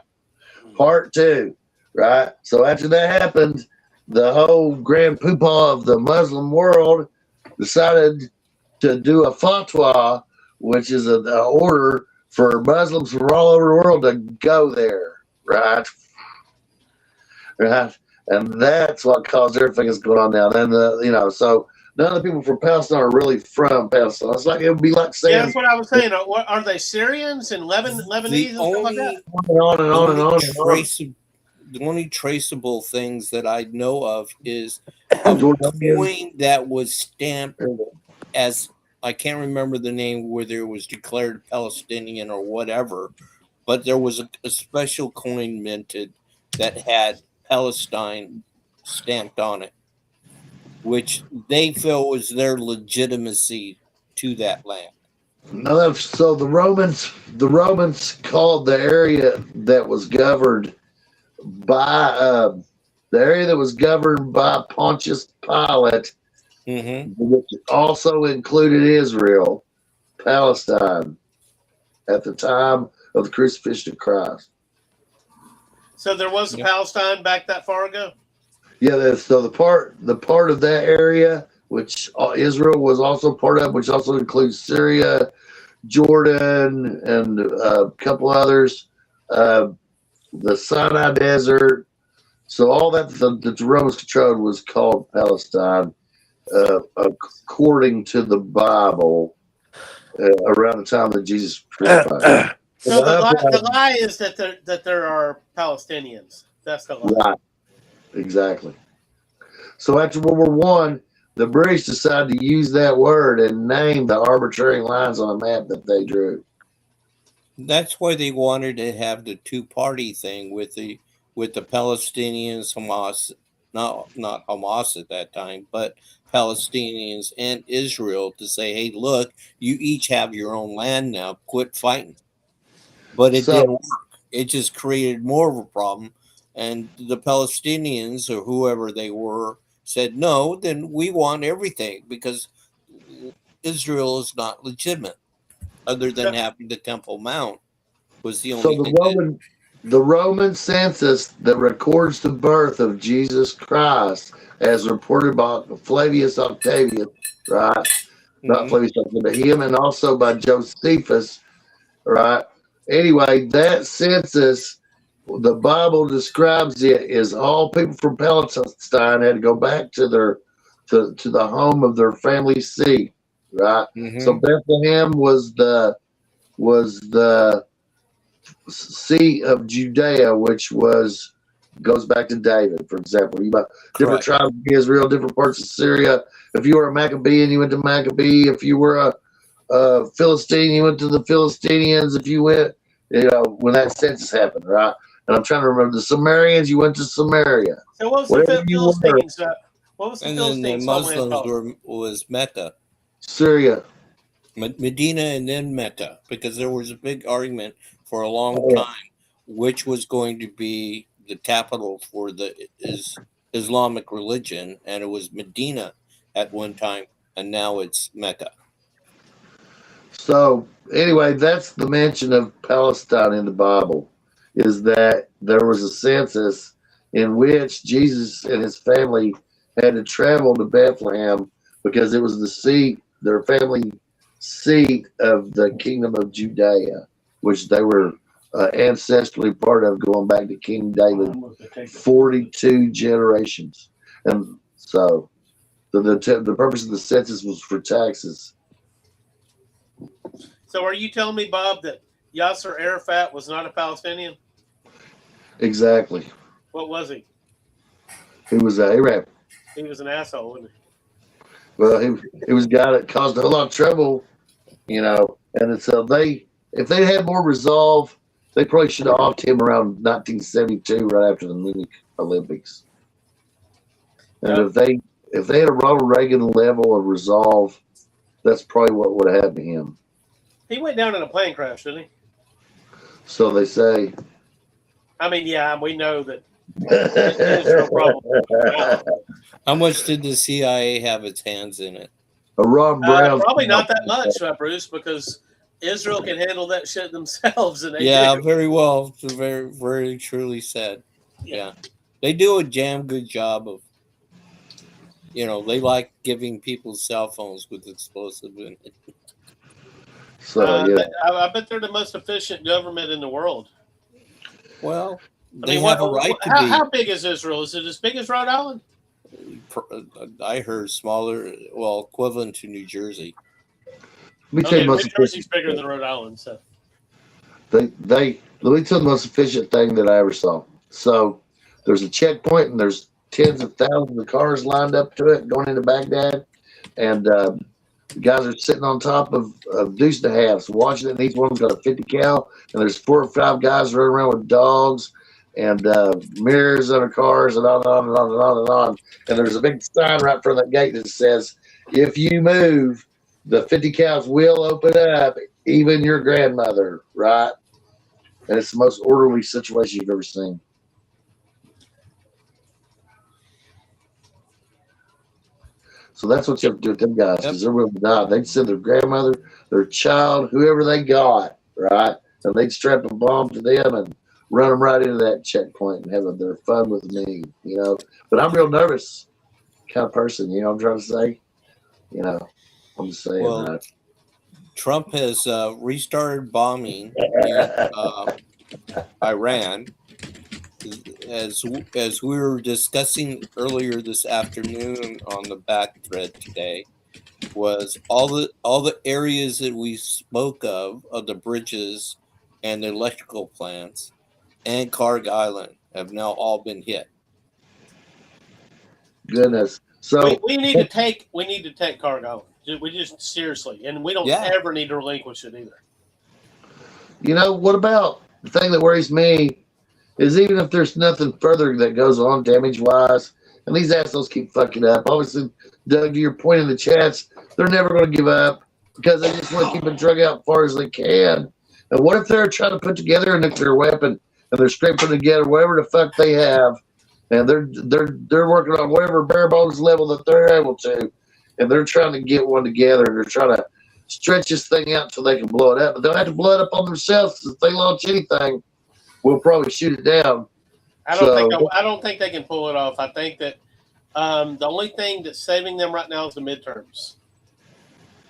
B: Part two, right? So after that happened, the whole grand poobah of the Muslim world decided to do a fatwa, which is an order for Muslims from all over the world to go there, right? Right, and that's what caused everything that's going on now. And so none of the people from Palestine are really from Palestine. It's like it would be like saying,
C: yeah, that's what I was saying. Are they Syrians and Lebanese and stuff like that?
B: on and on and on and on.
E: The only traceable things that I know of is a coin that was stamped as, I can't remember the name, whether it was declared Palestinian or whatever, but there was a special coin minted that had Palestine stamped on it, which they feel was their legitimacy to that land.
B: No, so the Romans called the area that was governed by Pontius Pilate, which also included Israel, Palestine, at the time of the crucifixion of Christ.
C: So there was a Palestine back that far ago?
B: Yeah, so the part of that area, which Israel was also part of, which also includes Syria, Jordan, and a couple others, the Sinai Desert. So all that the Romans controlled was called Palestine, according to the Bible, around the time that Jesus crucified.
C: So the lie is that there are Palestinians. That's the lie.
B: Right. Exactly. So after World War I, the British decided to use that word and name the arbitrary lines on a map that they drew.
E: That's why they wanted to have the two-party thing with the Palestinians, Hamas, not Hamas at that time, but Palestinians and Israel, to say, hey, look, you each have your own land now. Quit fighting. But it didn't work. It just created more of a problem. And the Palestinians, or whoever they were, said, no, then we want everything, because Israel is not legitimate, other than having the Temple Mount was the only thing.
B: The Roman census that records the birth of Jesus Christ, as reported by Flavius Octavius, right? Not Flavius Octavius, but him, and also by Josephus, right? Anyway, that census, the Bible describes it as all people from Palestine had to go back to the home of their family seat, right? So Bethlehem was the seat of Judea, which goes back to David, for example. You got different tribes of Israel, different parts of Syria. If you were a Maccabean, you went to Maccabee. If you were a Philistine, you went to the Philistinians. If you went, when that census happened, right? And I'm trying to remember the Sumerians, you went to Samaria.
C: So what was the Philistines? What was the
E: and
C: Philistines?
E: Then the Muslims was Mecca.
B: Syria.
E: Medina and then Mecca, because there was a big argument for a long time which was going to be the capital for the Islamic religion, and it was Medina at one time, and now it's Mecca.
B: So anyway, that's the mention of Palestine in the Bible, is that there was a census in which Jesus and his family had to travel to Bethlehem because it was the seat, their family seat of the kingdom of Judea, which they were ancestrally part of, going back to King David, 42 generations. And so the purpose of the census was for taxes.
C: So are you telling me, Bob, that Yasser Arafat was not a Palestinian?
B: Exactly.
C: What was he?
B: He was an Arab.
C: He was an asshole, wasn't he?
B: Well, he was a guy that caused a whole lot of trouble, and so if they had more resolve, they probably should have offed him around 1972, right after the Munich Olympics. And if they had a Ronald Reagan level of resolve, that's probably what would have happened to him.
C: He went down in a plane crash, didn't he?
B: So they say.
C: I mean, yeah, we know that Israel probably.
E: How much did the CIA have its hands in it?
B: Ron Brown.
C: Probably not that much, Bruce, because Israel can handle that shit themselves. And
E: do. Very well. Very, very truly said. Yeah. They do a damn good job of they like giving people cell phones with explosive in it.
B: So yeah,
C: I bet they're the most efficient government in the world.
E: Well, they have a right to be.
C: How big is Israel? Is it as big as Rhode Island?
E: I heard smaller, well, equivalent to New Jersey.
B: let me tell you the
C: New
B: most
C: Jersey's bigger than Rhode Island, so.
B: let me tell you the most efficient thing that I ever saw. So there's a checkpoint, and there's tens of thousands of cars lined up to it going into Baghdad, and the guys are sitting on top of deuce and a halves watching it, and each one's got a 50 cal, and there's 4 or 5 guys running around with dogs and mirrors on their cars, and on and on and on and on and on. And there's a big sign right in front of that gate that says, "If you move, the 50 cows will open up, even your grandmother," right? And it's the most orderly situation you've ever seen. So that's what you have to do with them guys, because they're willing to die. They'd send their grandmother, their child, whoever they got, right? And they'd strap a bomb to them and run them right into that checkpoint and have their fun with me, But I'm real nervous kind of person, what I'm trying to say? I'm just saying,
E: Well,
B: right?
E: Trump has restarted bombing in Iran. As we were discussing earlier this afternoon on the back thread today, was all the areas that we spoke of the bridges and the electrical plants and Karg Island have now all been hit.
B: Goodness. So
C: we need to take Karg Island. We just seriously, and we don't ever need to relinquish it either.
B: What about the thing that worries me is even if there's nothing further that goes on damage wise, and these assholes keep fucking up. Obviously, Doug, to your point in the chats, they're never going to give up because they just want to keep it drug out as far as they can. And what if they're trying to put together a nuclear weapon and they're scraping together whatever the fuck they have, and they're working on whatever bare bones level that they're able to, and they're trying to get one together, and they're trying to stretch this thing out until they can blow it up. But they'll have to blow it up on themselves, because if they launch anything, we'll probably shoot it down.
C: I don't think they can pull it off. I think that the only thing that's saving them right now is the midterms.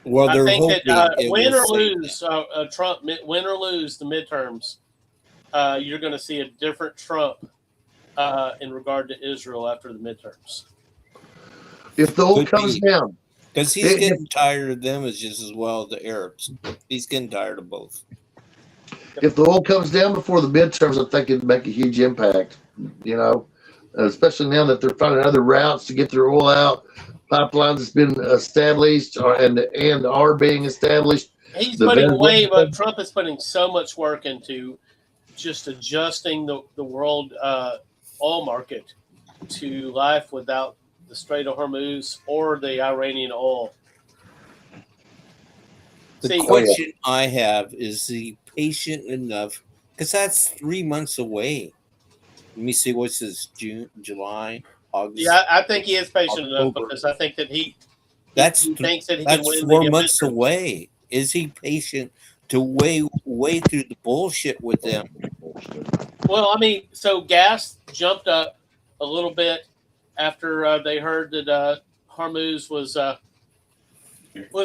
E: Well,
C: I think that
E: win or
C: lose, Trump, win or lose the midterms, you're going to see a different Trump in regard to Israel after the midterms.
B: If the oil comes down,
E: because he's getting tired of them as just as well as the Arabs. He's getting tired of both.
B: If the oil comes down before the midterms, I think it'd make a huge impact. Especially now that they're finding other routes to get their oil out. Pipelines has been established and are being established.
C: He's Trump is putting so much work into just adjusting the world oil market to life without the Strait of Hormuz or the Iranian oil.
E: The question I have is he patient enough? Because that's 3 months away. Let me see, what's this, June, July, August?
C: Yeah, I think he is patient enough because I think that he thinks that he can win.
E: 4 months away. Is he patient to wait through the bullshit with them?
C: Well, I mean, so gas jumped up a little bit after they heard that Hormuz was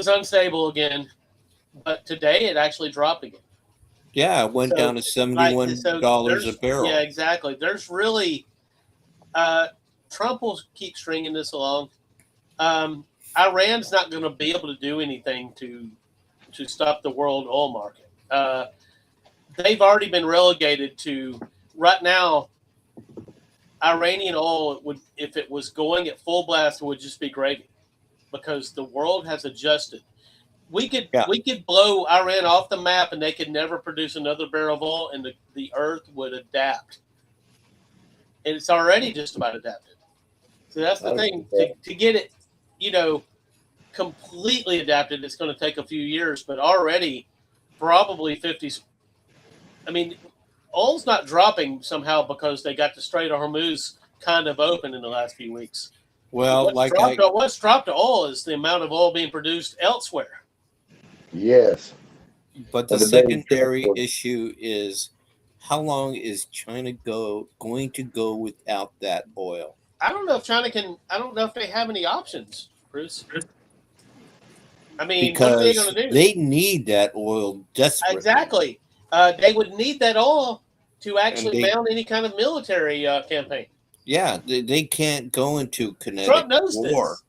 C: unstable again, but today it actually dropped again.
E: Yeah, it went down to $71 a barrel.
C: Yeah, exactly. There's really Trump will keep stringing this along. Iran's not going to be able to do anything to stop the world oil market. They've already been relegated to right now. Iranian oil would, if it was going at full blast, it would just be gravy because the world has adjusted. We could blow Iran off the map and they could never produce another barrel of oil, and the earth would adapt. And it's already just about adapted. So that's the thing. To get it, completely adapted, it's going to take a few years, but already probably 50s. I mean, oil's not dropping somehow because they got the Strait of Hormuz kind of open in the last few weeks.
E: Well,
C: what's dropped to oil is the amount of oil being produced elsewhere.
B: Yes.
E: But the secondary issue is how long is China going to go without that oil?
C: I don't know if China can. I don't know if they have any options, Bruce. I mean, what are they
E: Because
C: going to do?
E: they need that oil desperately.
C: Exactly. They would need that oil to actually mount any kind of military campaign.
E: Yeah, they can't go into kinetic
C: Trump knows
E: war.
C: this.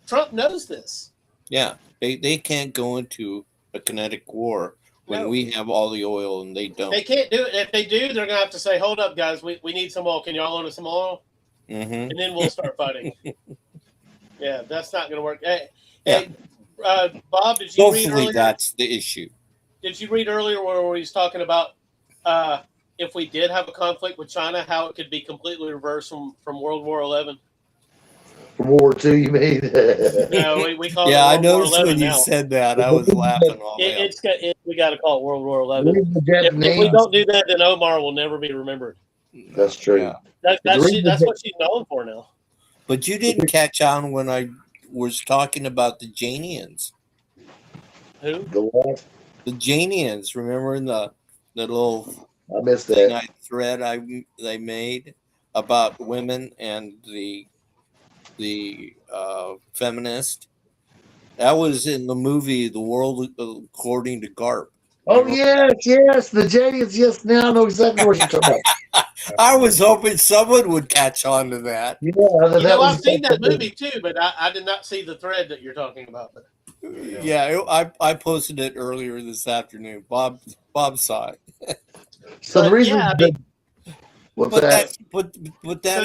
C: Trump knows this.
E: Yeah, they can't go into a kinetic war when we have all the oil and they don't.
C: They can't do it. If they do, they're going to have to say, hold up, guys, we need some oil. Can y'all loan us some oil?
E: Mm-hmm.
C: And then we'll start fighting. Yeah, that's not going to work. Hey, Bob, did you read earlier?
E: That's the issue.
C: Did you read earlier where he was talking about if we did have a conflict with China, how it could be completely reversed from World War XI?
B: From World War II, you mean?
C: No, we call it World
E: I noticed
C: War
E: when you said that. I was laughing all day.
C: We got to call it World War XI. If we don't do that, then Omar will never be remembered.
B: That's true.
E: Yeah.
C: That's what she's known for now.
E: But you didn't catch on when I was talking about the Janians.
C: Who?
B: The what?
E: The Janians. Remember in the little
B: I missed that
E: thread they made about women and the feminist? That was in the movie The World According to Garp.
B: Oh, yes, the Jadians. Yes, now I know exactly what you're talking about.
E: I was hoping someone would catch on to that.
B: Yeah,
C: I've seen that movie too, but I did not see the thread that you're talking about. But
E: I posted it earlier this afternoon. Bob saw it.
B: So the reason,
E: but that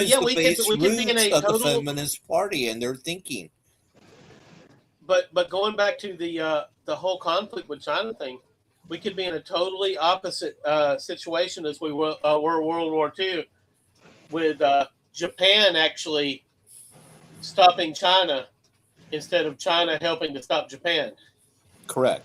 E: is the base roots of the Feminist Party and their thinking.
C: But going back to the whole conflict with China thing, we could be in a totally opposite situation as we were World War II, with Japan actually stopping China instead of China helping to stop Japan.
E: Correct.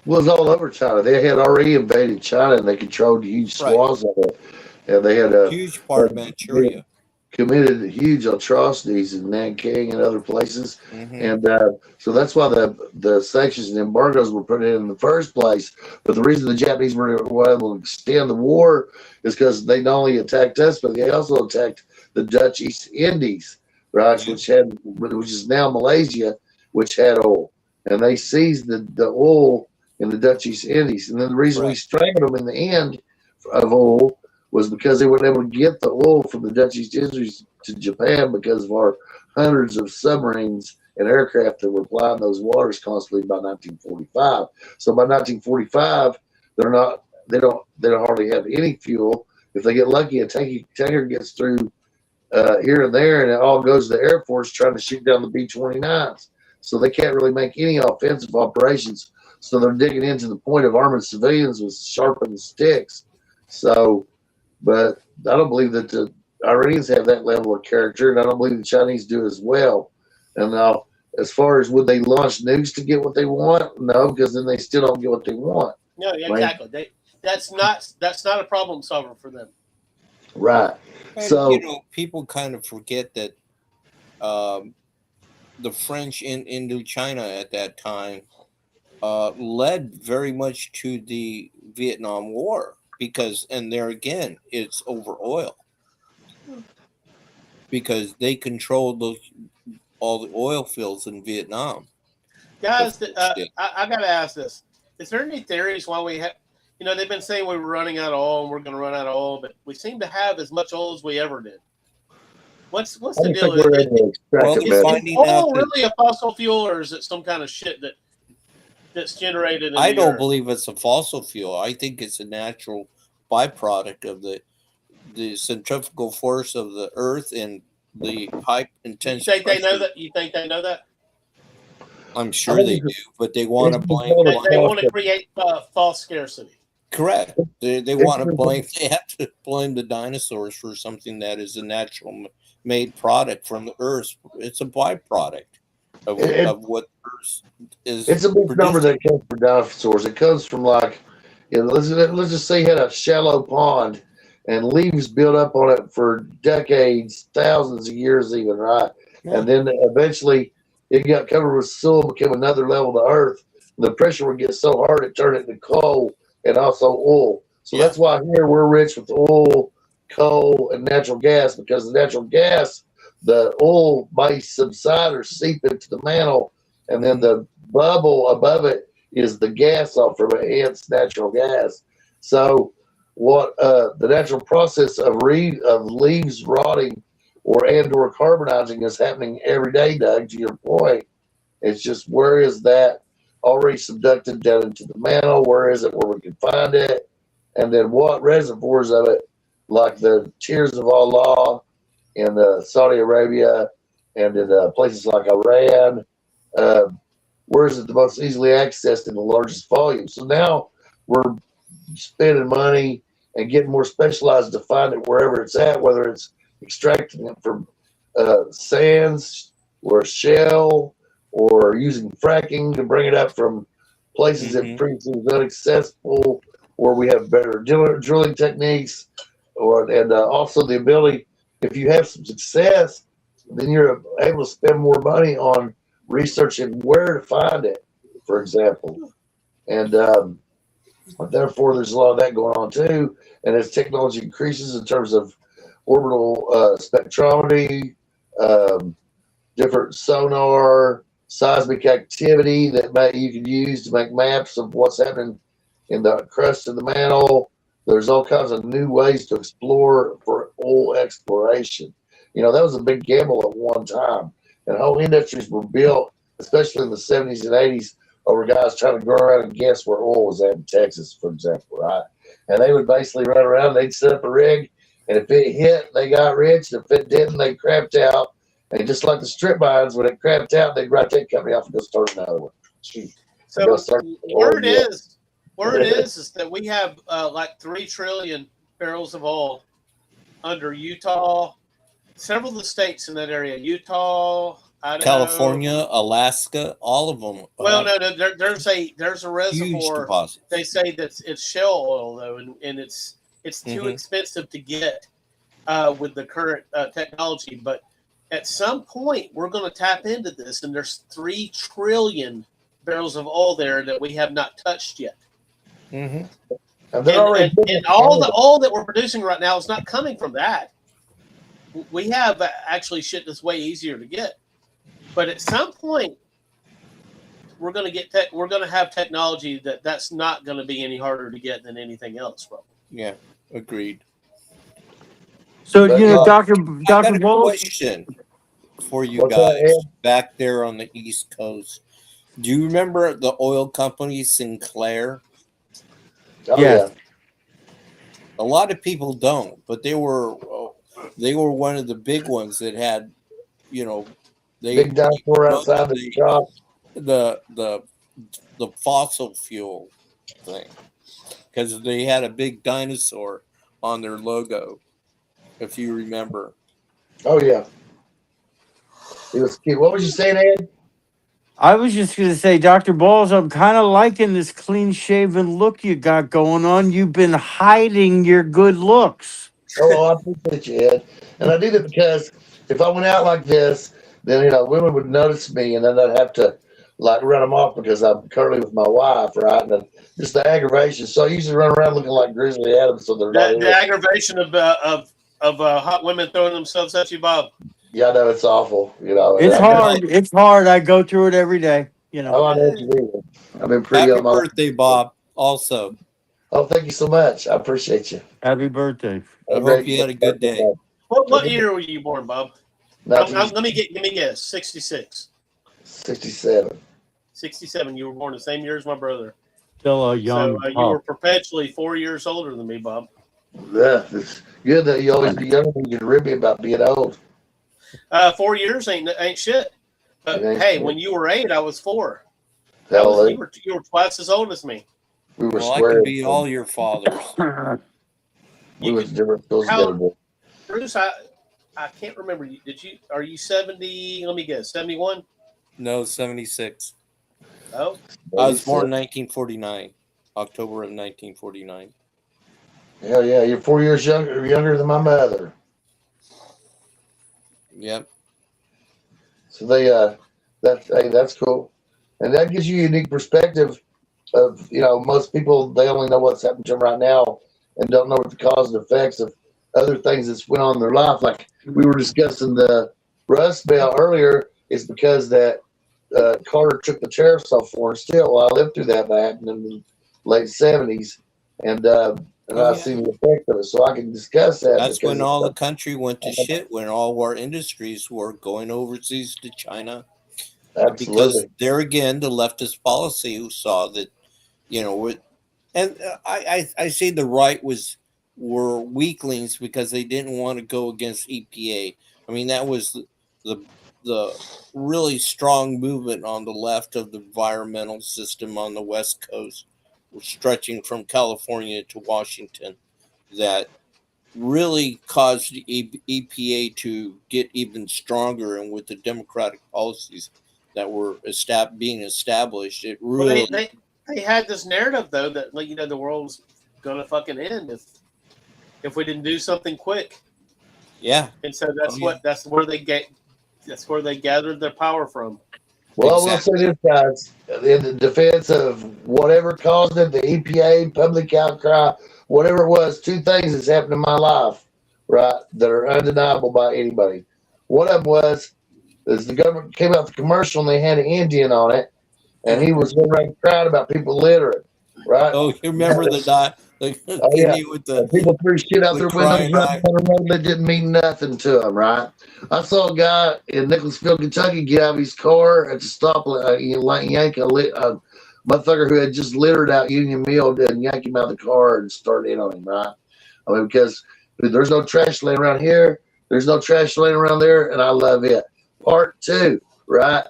B: Well, it was all over China. They had already invaded China, and they controlled huge swaths of it. And they had a
E: huge part of Manchuria.
B: Committed huge atrocities in Nanking and other places.
E: Mm-hmm.
B: And so that's why the sanctions and embargoes were put in the first place. But the reason the Japanese were able to extend the war is because they not only attacked us, but they also attacked the Dutch East Indies, right?
E: Mm-hmm.
B: Which is now Malaysia, which had oil. And they seized the oil in the Dutch East Indies. And then the reason we strangled them in the end of oil was because they weren't able to get the oil from the Dutch East Indies to Japan because of our hundreds of submarines and aircraft that were plying those waters constantly by 1945. So by 1945, they don't hardly have any fuel. If they get lucky, a tanker gets through here and there, and it all goes to the Air Force trying to shoot down the B-29s. So they can't really make any offensive operations. So they're digging into the point of arming civilians with sharpened sticks. So, but I don't believe that the Iranians have that level of character, and I don't believe the Chinese do as well. And now, as far as would they launch nukes to get what they want? No, because then they still don't get what they want.
C: No, exactly. That's not a problem solver for them.
B: Right.
E: And,
B: so
E: people kind of forget that the French in Indochina at that time led very much to the Vietnam War. And there again, it's over oil. Because they controlled all the oil fields in Vietnam.
C: Guys, I got to ask this. Is there any theories why we have, they've been saying we were running out of oil and we're going to run out of oil, but we seem to have as much oil as we ever did. What's the deal? Is oil really a fossil fuel, or is it some kind of shit that's generated in
E: I don't
C: earth?
E: believe it's a fossil fuel. I think it's a natural byproduct of the centrifugal force of the earth and the high intensity.
C: You think they know that?
E: I'm sure they do, but they want to blame.
C: They want to create false scarcity.
E: Correct. They want to blame. They have to blame the dinosaurs for something that is a natural made product from the earth. It's a byproduct of what Earth is.
B: It's a big number that comes from dinosaurs. It comes from let's just say you had a shallow pond and leaves built up on it for decades, thousands of years even, right? Yeah. And then eventually it got covered with soil, became another level of earth. The pressure would get so hard it turned it into coal and also oil. So that's why here we're rich with oil, coal, and natural gas, because the natural gas the oil may subside or seep into the mantle, and then the bubble above it is the gas off from it, hence natural gas. So what the natural process of leaves rotting or carbonizing is happening every day, Doug, to your point. It's just where is that already subducted down into the mantle? Where is it where we can find it? And then what reservoirs of it, like the Tears of Allah in Saudi Arabia and in places like Iran, where is it the most easily accessed in the largest volume? So now we're spending money and getting more specialized to find it wherever it's at, whether it's extracting it from sands or shell or using fracking to bring it up from places that previously was inaccessible, where we have better drilling techniques, and also the ability, if you have some success, then you're able to spend more money on researching where to find it, for example. And therefore, there's a lot of that going on too. And as technology increases in terms of orbital spectrometry, different sonar, seismic activity that you can use to make maps of what's happening in the crust of the mantle. There's all kinds of new ways to explore for oil exploration. You know, that was a big gamble at one time. And whole industries were built, especially in the 70s and 80s, over guys trying to go around and guess where oil was at in Texas, for example, right? And they would basically run around, they'd set up a rig, and if it hit, they got rich. And if it didn't, they crapped out. And just like the strip mines, when it crapped out, they'd write that company off and go start another one.
C: So where it is that we have like 3 trillion barrels of oil under Utah, several of the states in that area, Utah, Idaho,
E: California, Alaska, all of them.
C: Well, no, there's a reservoir. They say that it's shell oil though, and it's too expensive to get with the current technology. But at some point, we're going to tap into this, and there's 3 trillion barrels of oil there that we have not touched yet. And all the oil that we're producing right now is not coming from that. We have actually shit that's way easier to get. But at some point, we're going to have technology that's not going to be any harder to get than anything else, bro.
E: Yeah, agreed.
D: So Dr.
E: Bowles, question for you guys back there on the East Coast. Do you remember the oil company Sinclair?
D: Yes.
E: A lot of people don't, but they were one of the big ones that had,
B: big dinosaur outside the shop.
E: The fossil fuel thing, because they had a big dinosaur on their logo, if you remember.
B: Oh yeah, it was cute. What was you saying, Ed?
D: I was just going to say, Dr. Balls, I'm kind of liking this clean-shaven look you got going on. You've been hiding your good looks.
B: Oh, I appreciate you, Ed. And I did it because if I went out like this, then women would notice me, and then I'd have to run them off because I'm currently with my wife, right? And then just the aggravation. So I usually run around looking like Grizzly Adams, so they're not.
C: The aggravation of hot women throwing themselves at you, Bob.
B: Yeah, I know it's awful.
D: It's hard. It's hard. I go through it every day.
B: Oh, I know you do. I've been pretty.
E: Happy birthday, Bob. Also.
B: Oh, thank you so much. I appreciate you.
D: Happy birthday.
E: I hope you had a good day.
C: What year were you born, Bob? Let me guess. 66.
B: 67.
C: 67. You were born the same year as my brother.
D: Still a young.
C: So you were perpetually 4 years older than me, Bob.
B: Yeah, it's good that you always be young and you can rib me about being old.
C: 4 years ain't shit. But hey, when you were 8, I was 4. You were twice as old as me.
B: We were
E: I could be all your fathers.
B: We was different.
C: Bruce, I can't remember. Are you 70? Let me guess. 71?
E: No, 76.
C: Oh,
E: I was born in 1949, October of 1949.
B: Hell yeah, you're 4 years younger than my mother.
E: Yep.
B: So that's cool, and that gives you a unique perspective of most people, they only know what's happening to them right now and don't know what the cause and effects of other things that's went on in their life. Like we were discussing the Rust Belt earlier is because that Carter took the tariffs off for us. Still, well, I lived through that back in the late 70s, and I've seen the effect of it, so I can discuss that.
E: That's when all the country went to shit, when all our industries were going overseas to China.
B: Absolutely.
E: Because there again, the leftist policy who saw that, and I say the right were weaklings because they didn't want to go against EPA. I mean, that was the really strong movement on the left of the environmental system on the West Coast, stretching from California to Washington, that really caused the EPA to get even stronger. And with the Democratic policies that were being established, it really...
C: Well, they had this narrative, though, that the world's going to fucking end if we didn't do something quick.
E: Yeah.
C: And so that's where they gathered their power from.
B: Well, exactly. I will say this, guys, in the defense of whatever caused it, the EPA, public outcry, whatever it was, two things that's happened in my life, right, that are undeniable by anybody. One of them is the government came out with a commercial and they had an Indian on it, and he was going around crying about people littering, right?
E: Oh, you remember
B: with the people threw shit out their windows on the road that didn't mean nothing to them, right? I saw a guy in Nicholasville, Kentucky, get out of his car at the stoplight, yank a motherfucker who had just littered out Union Mill, and yank him out of the car and start in on him, right? I mean, because there's no trash laying around here, there's no trash laying around there, and I love it. Part two, right?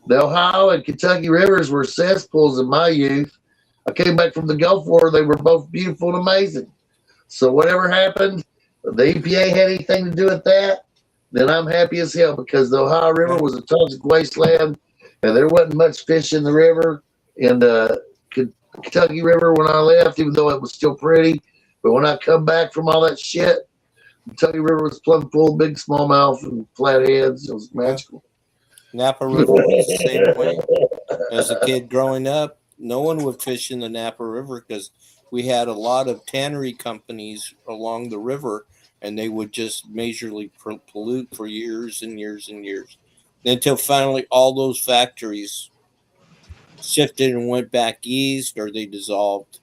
B: The Ohio and Kentucky rivers were cesspools in my youth. I came back from the Gulf War. They were both beautiful and amazing. So whatever happened, if the EPA had anything to do with that, then I'm happy as hell, because the Ohio River was a toxic wasteland, and there wasn't much fish in the river. In the Kentucky River when I left, even though it was still pretty. But when I come back from all that shit, Kentucky River was plumb full of big smallmouth and flatheads. It was magical.
E: Napa River was the same way. As a kid growing up, no one would fish in the Napa River because we had a lot of tannery companies along the river, and they would just majorly pollute for years and years and years, until finally all those factories shifted and went back east, or they dissolved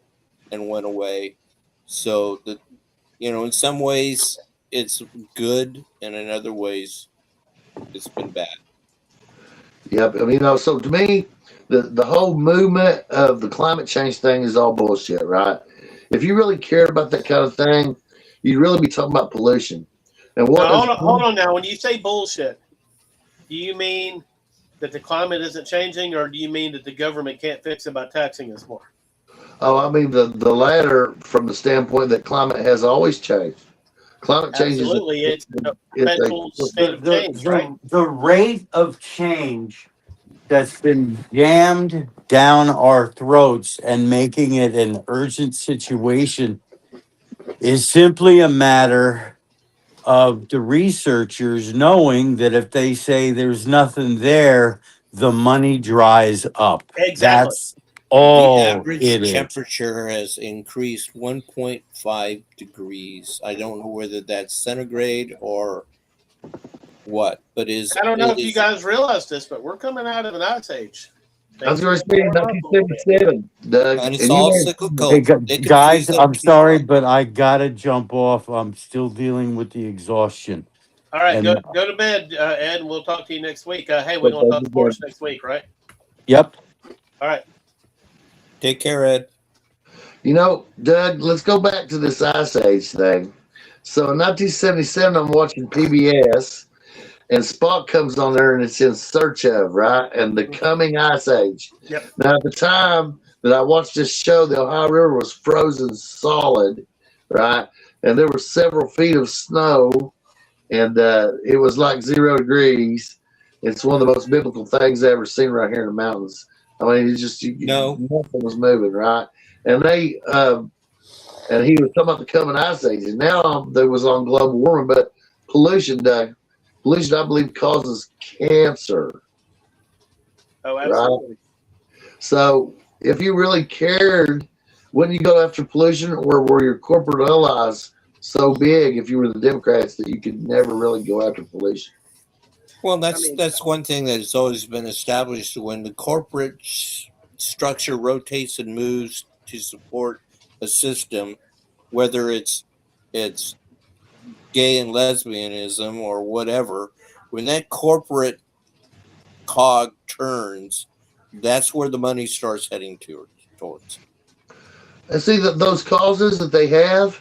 E: and went away. So in some ways it's good, and in other ways it's been bad.
B: Yep. I mean, so to me, the whole movement of the climate change thing is all bullshit, right? If you really cared about that kind of thing, you'd really be talking about pollution. And
C: hold on now. When you say bullshit, do you mean that the climate isn't changing, or do you mean that the government can't fix it by taxing us more?
B: Oh, I mean the latter, from the standpoint that climate has always changed. Climate change
C: Absolutely, it's a perpetual state of change, right?
D: The rate of change that's been jammed down our throats and making it an urgent situation is simply a matter of the researchers knowing that if they say there's nothing there, the money dries up.
C: Exactly.
D: That's all
E: the average
D: it is.
E: Temperature has increased 1.5 degrees. I don't know whether that's centigrade or what, but
C: I don't know if you guys realize this, but we're coming out of an ice age.
B: I was going to say 1977, Doug.
E: And it's all cyclical.
D: Hey, guys, I'm sorry, but I gotta jump off. I'm still dealing with the exhaustion.
C: All right, go to bed, Ed, and we'll talk to you next week. Hey, we're going to talk sports next week, right?
D: Yep.
C: All right.
E: Take care, Ed.
B: Doug, let's go back to this Ice Age thing. So in 1977, I'm watching PBS, and Spock comes on there, and it's in search of, right? And the coming Ice Age.
C: Yep.
B: Now, at the time that I watched this show, the Ohio River was frozen solid, right? And there were several feet of snow, and it was like 0 degrees. It's one of the most biblical things I've ever seen right here in the mountains. I mean, it's just nothing was moving, right? And they and he was talking about the coming Ice Age, and now there was on global warming, but pollution, Doug. Pollution, I believe, causes cancer.
C: Oh, absolutely.
B: Right? So if you really cared, wouldn't you go after pollution, or were your corporate allies so big, if you were the Democrats, that you could never really go after pollution?
E: Well, that's one thing that has always been established. When the corporate structure rotates and moves to support a system, whether it's gay and lesbianism or whatever, when that corporate cog turns, that's where the money starts heading towards.
B: And see that those causes that they have,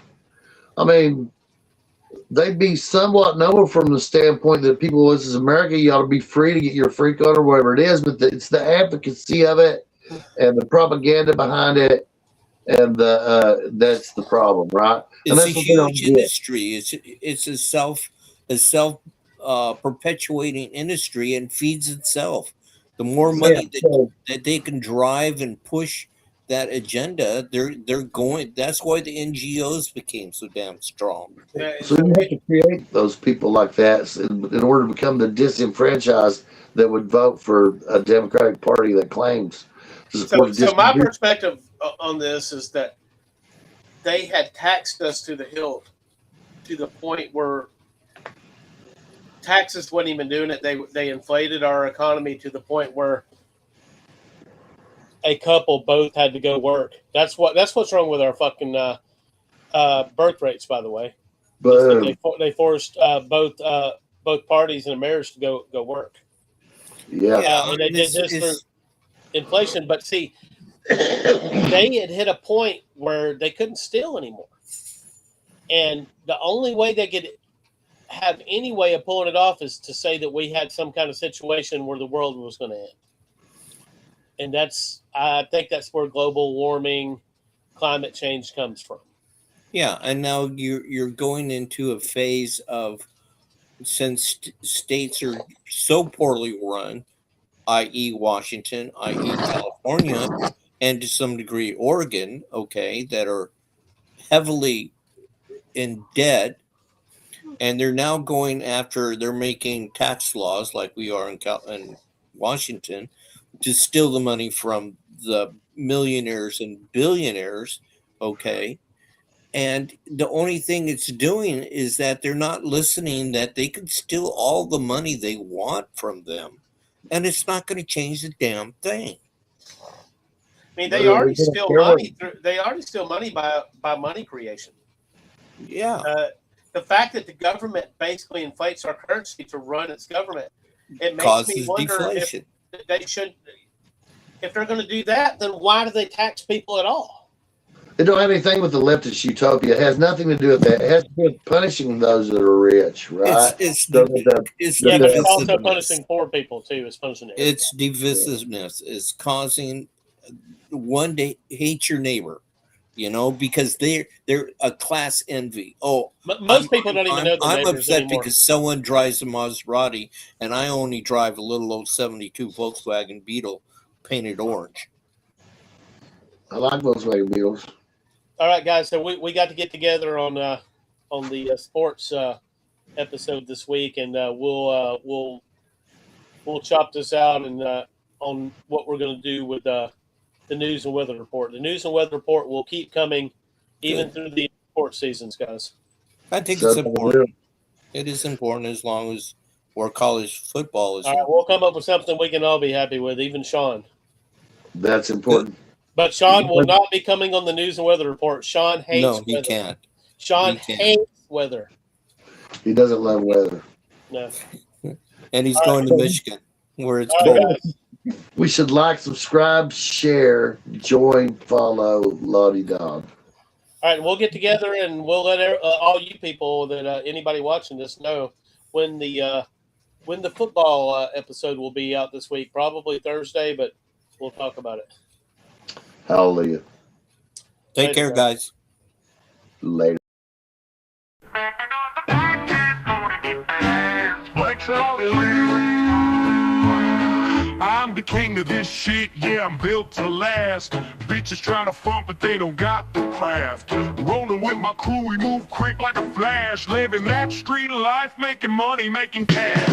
B: I mean, they'd be somewhat noble from the standpoint that people, this is America, you ought to be free to get your freak on or whatever it is, but it's the advocacy of it and the propaganda behind it, and that's the problem, right?
E: It's a huge industry. It's a self perpetuating industry and feeds itself. The more money that they can drive and push that agenda, they're going. That's why the NGOs became so damn strong.
B: So you have to create those people like that in order to become the disenfranchised that would vote for a Democratic Party that claims to support.
C: So my perspective on this is that they had taxed us to the hilt, to the point where taxes wasn't even doing it. They inflated our economy to the point where a couple both had to go work. That's what's wrong with our fucking birth rates, by the way. But they forced both parties in a marriage to go work.
B: Yeah,
C: and they did this through inflation. But see, they had hit a point where they couldn't steal anymore, and the only way they could have any way of pulling it off is to say that we had some kind of situation where the world was going to end. And I think that's where global warming, climate change comes from.
E: Yeah, and now you're going into a phase of, since states are so poorly run, i.e. Washington, i.e. California, and to some degree Oregon, okay, that are heavily in debt, and they're now they're making tax laws like we are in Washington to steal the money from the millionaires and billionaires, okay? And the only thing it's doing is that they're not listening, that they can steal all the money they want from them, and it's not going to change the damn thing.
C: I mean, they already steal money. They already steal money by money creation.
E: Yeah.
C: The fact that the government basically inflates our currency to run its government, it makes
E: causes
C: me wonder
E: deflation.
C: if they should. If they're going to do that, then why do they tax people at all?
B: It don't have anything with the leftist utopia. It has nothing to do with that. It has to do with punishing those that are rich, right?
E: It's
C: but it's also punishing poor people too. It's punishing everybody.
E: It's divisiveness. It's causing one to hate your neighbor, because they're a class envy. Oh,
C: but most people don't even know the
E: I'm
C: neighbors
E: upset
C: anymore.
E: because someone drives a Maserati and I only drive a little old 72 Volkswagen Beetle painted orange.
B: I like Volkswagen Beetles.
C: All right, guys. So we got to get together on the sports episode this week, and we'll chop this out and on what we're going to do with the news and weather report. The news and weather report will keep coming even through the sports seasons, guys.
E: I think it's important. It is important as long as where college football is.
C: All right, we'll come up with something we can all be happy with, even Sean.
B: That's important.
C: But Sean will not be coming on the news and weather report. Sean hates weather.
E: No, he can't.
C: Sean hates weather.
B: He doesn't love weather.
C: No.
E: And he's going to Michigan, where it's cold.
B: We should like, subscribe, share, join, follow, Lottie Dog.
C: All right, we'll get together and we'll let all you people that anybody watching this know when the football episode will be out this week. Probably Thursday, but we'll talk about it.
B: Hallelujah.
E: Take care, guys.
B: Later.
F: I'm the king of this shit, yeah, I'm built to last. Bitches trying to front, but they don't got the craft. Rolling with my crew, we move quick like a flash. Living that street life, making money, making cash.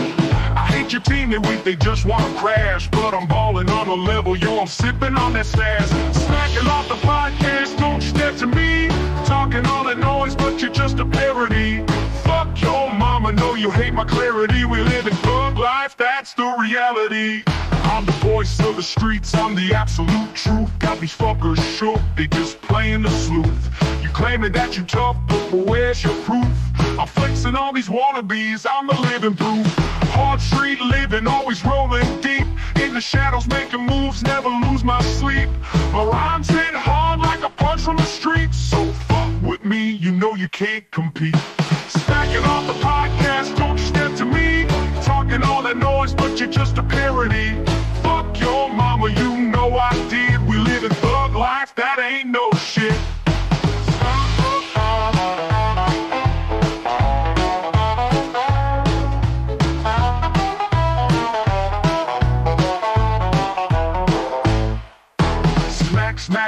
F: I hate your team, they just wanna crash. But I'm balling on a level, yo, I'm sipping on that sass. Smacking off the podcast, don't step to me. Talking all the noise, but you're just a parody. Fuck your mama, know you hate my clarity. We live in thug life. that's the reality. I'm the voice of the streets, I'm the absolute truth. Got these fuckers shook, they just playing the sleuth. You claiming that you tough, but where's your proof? I'm flexing all these wannabes, I'm the living proof. Hard street living, always rolling deep. In the shadows making moves, never lose my sleep. My rhymes hit hard like a punch from the street. So fuck with me, you know you can't compete. Stacking off the podcast, don't you step to me. Talking all that noise, but you're just a parody. Fuck your mama, you know I did. We live in thug life, that ain't no shit.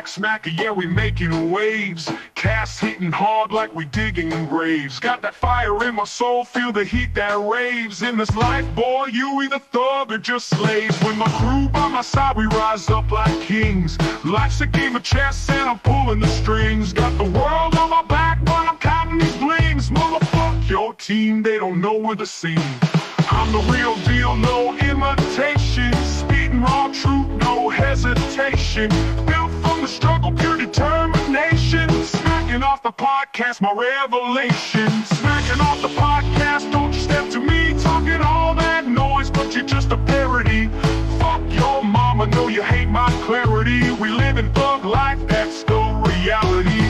F: Smack, yeah, we making waves. Cast hitting hard like we digging graves. Got that fire in my soul, feel the heat that raves. In this life, boy, you either thug or just slaves. When my crew by my side, we rise up like kings. Life's a game of chess and I'm pulling the strings. Got the world on my back, but I'm counting these blings. Motherfuck your team, they don't know we're the scene. I'm the real deal, no imitation. Spitting raw truth, no hesitation. Built from the struggle, pure determination. Smacking off the podcast, my revelation. Smacking off the podcast, don't you step to me. Talking all that noise, but you're just a parody. Fuck your mama, know you hate my clarity. We live in thug life, that's the reality.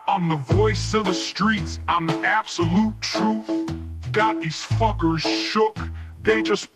F: I'm the voice of the streets, I'm the absolute truth. Got these fuckers shook, they just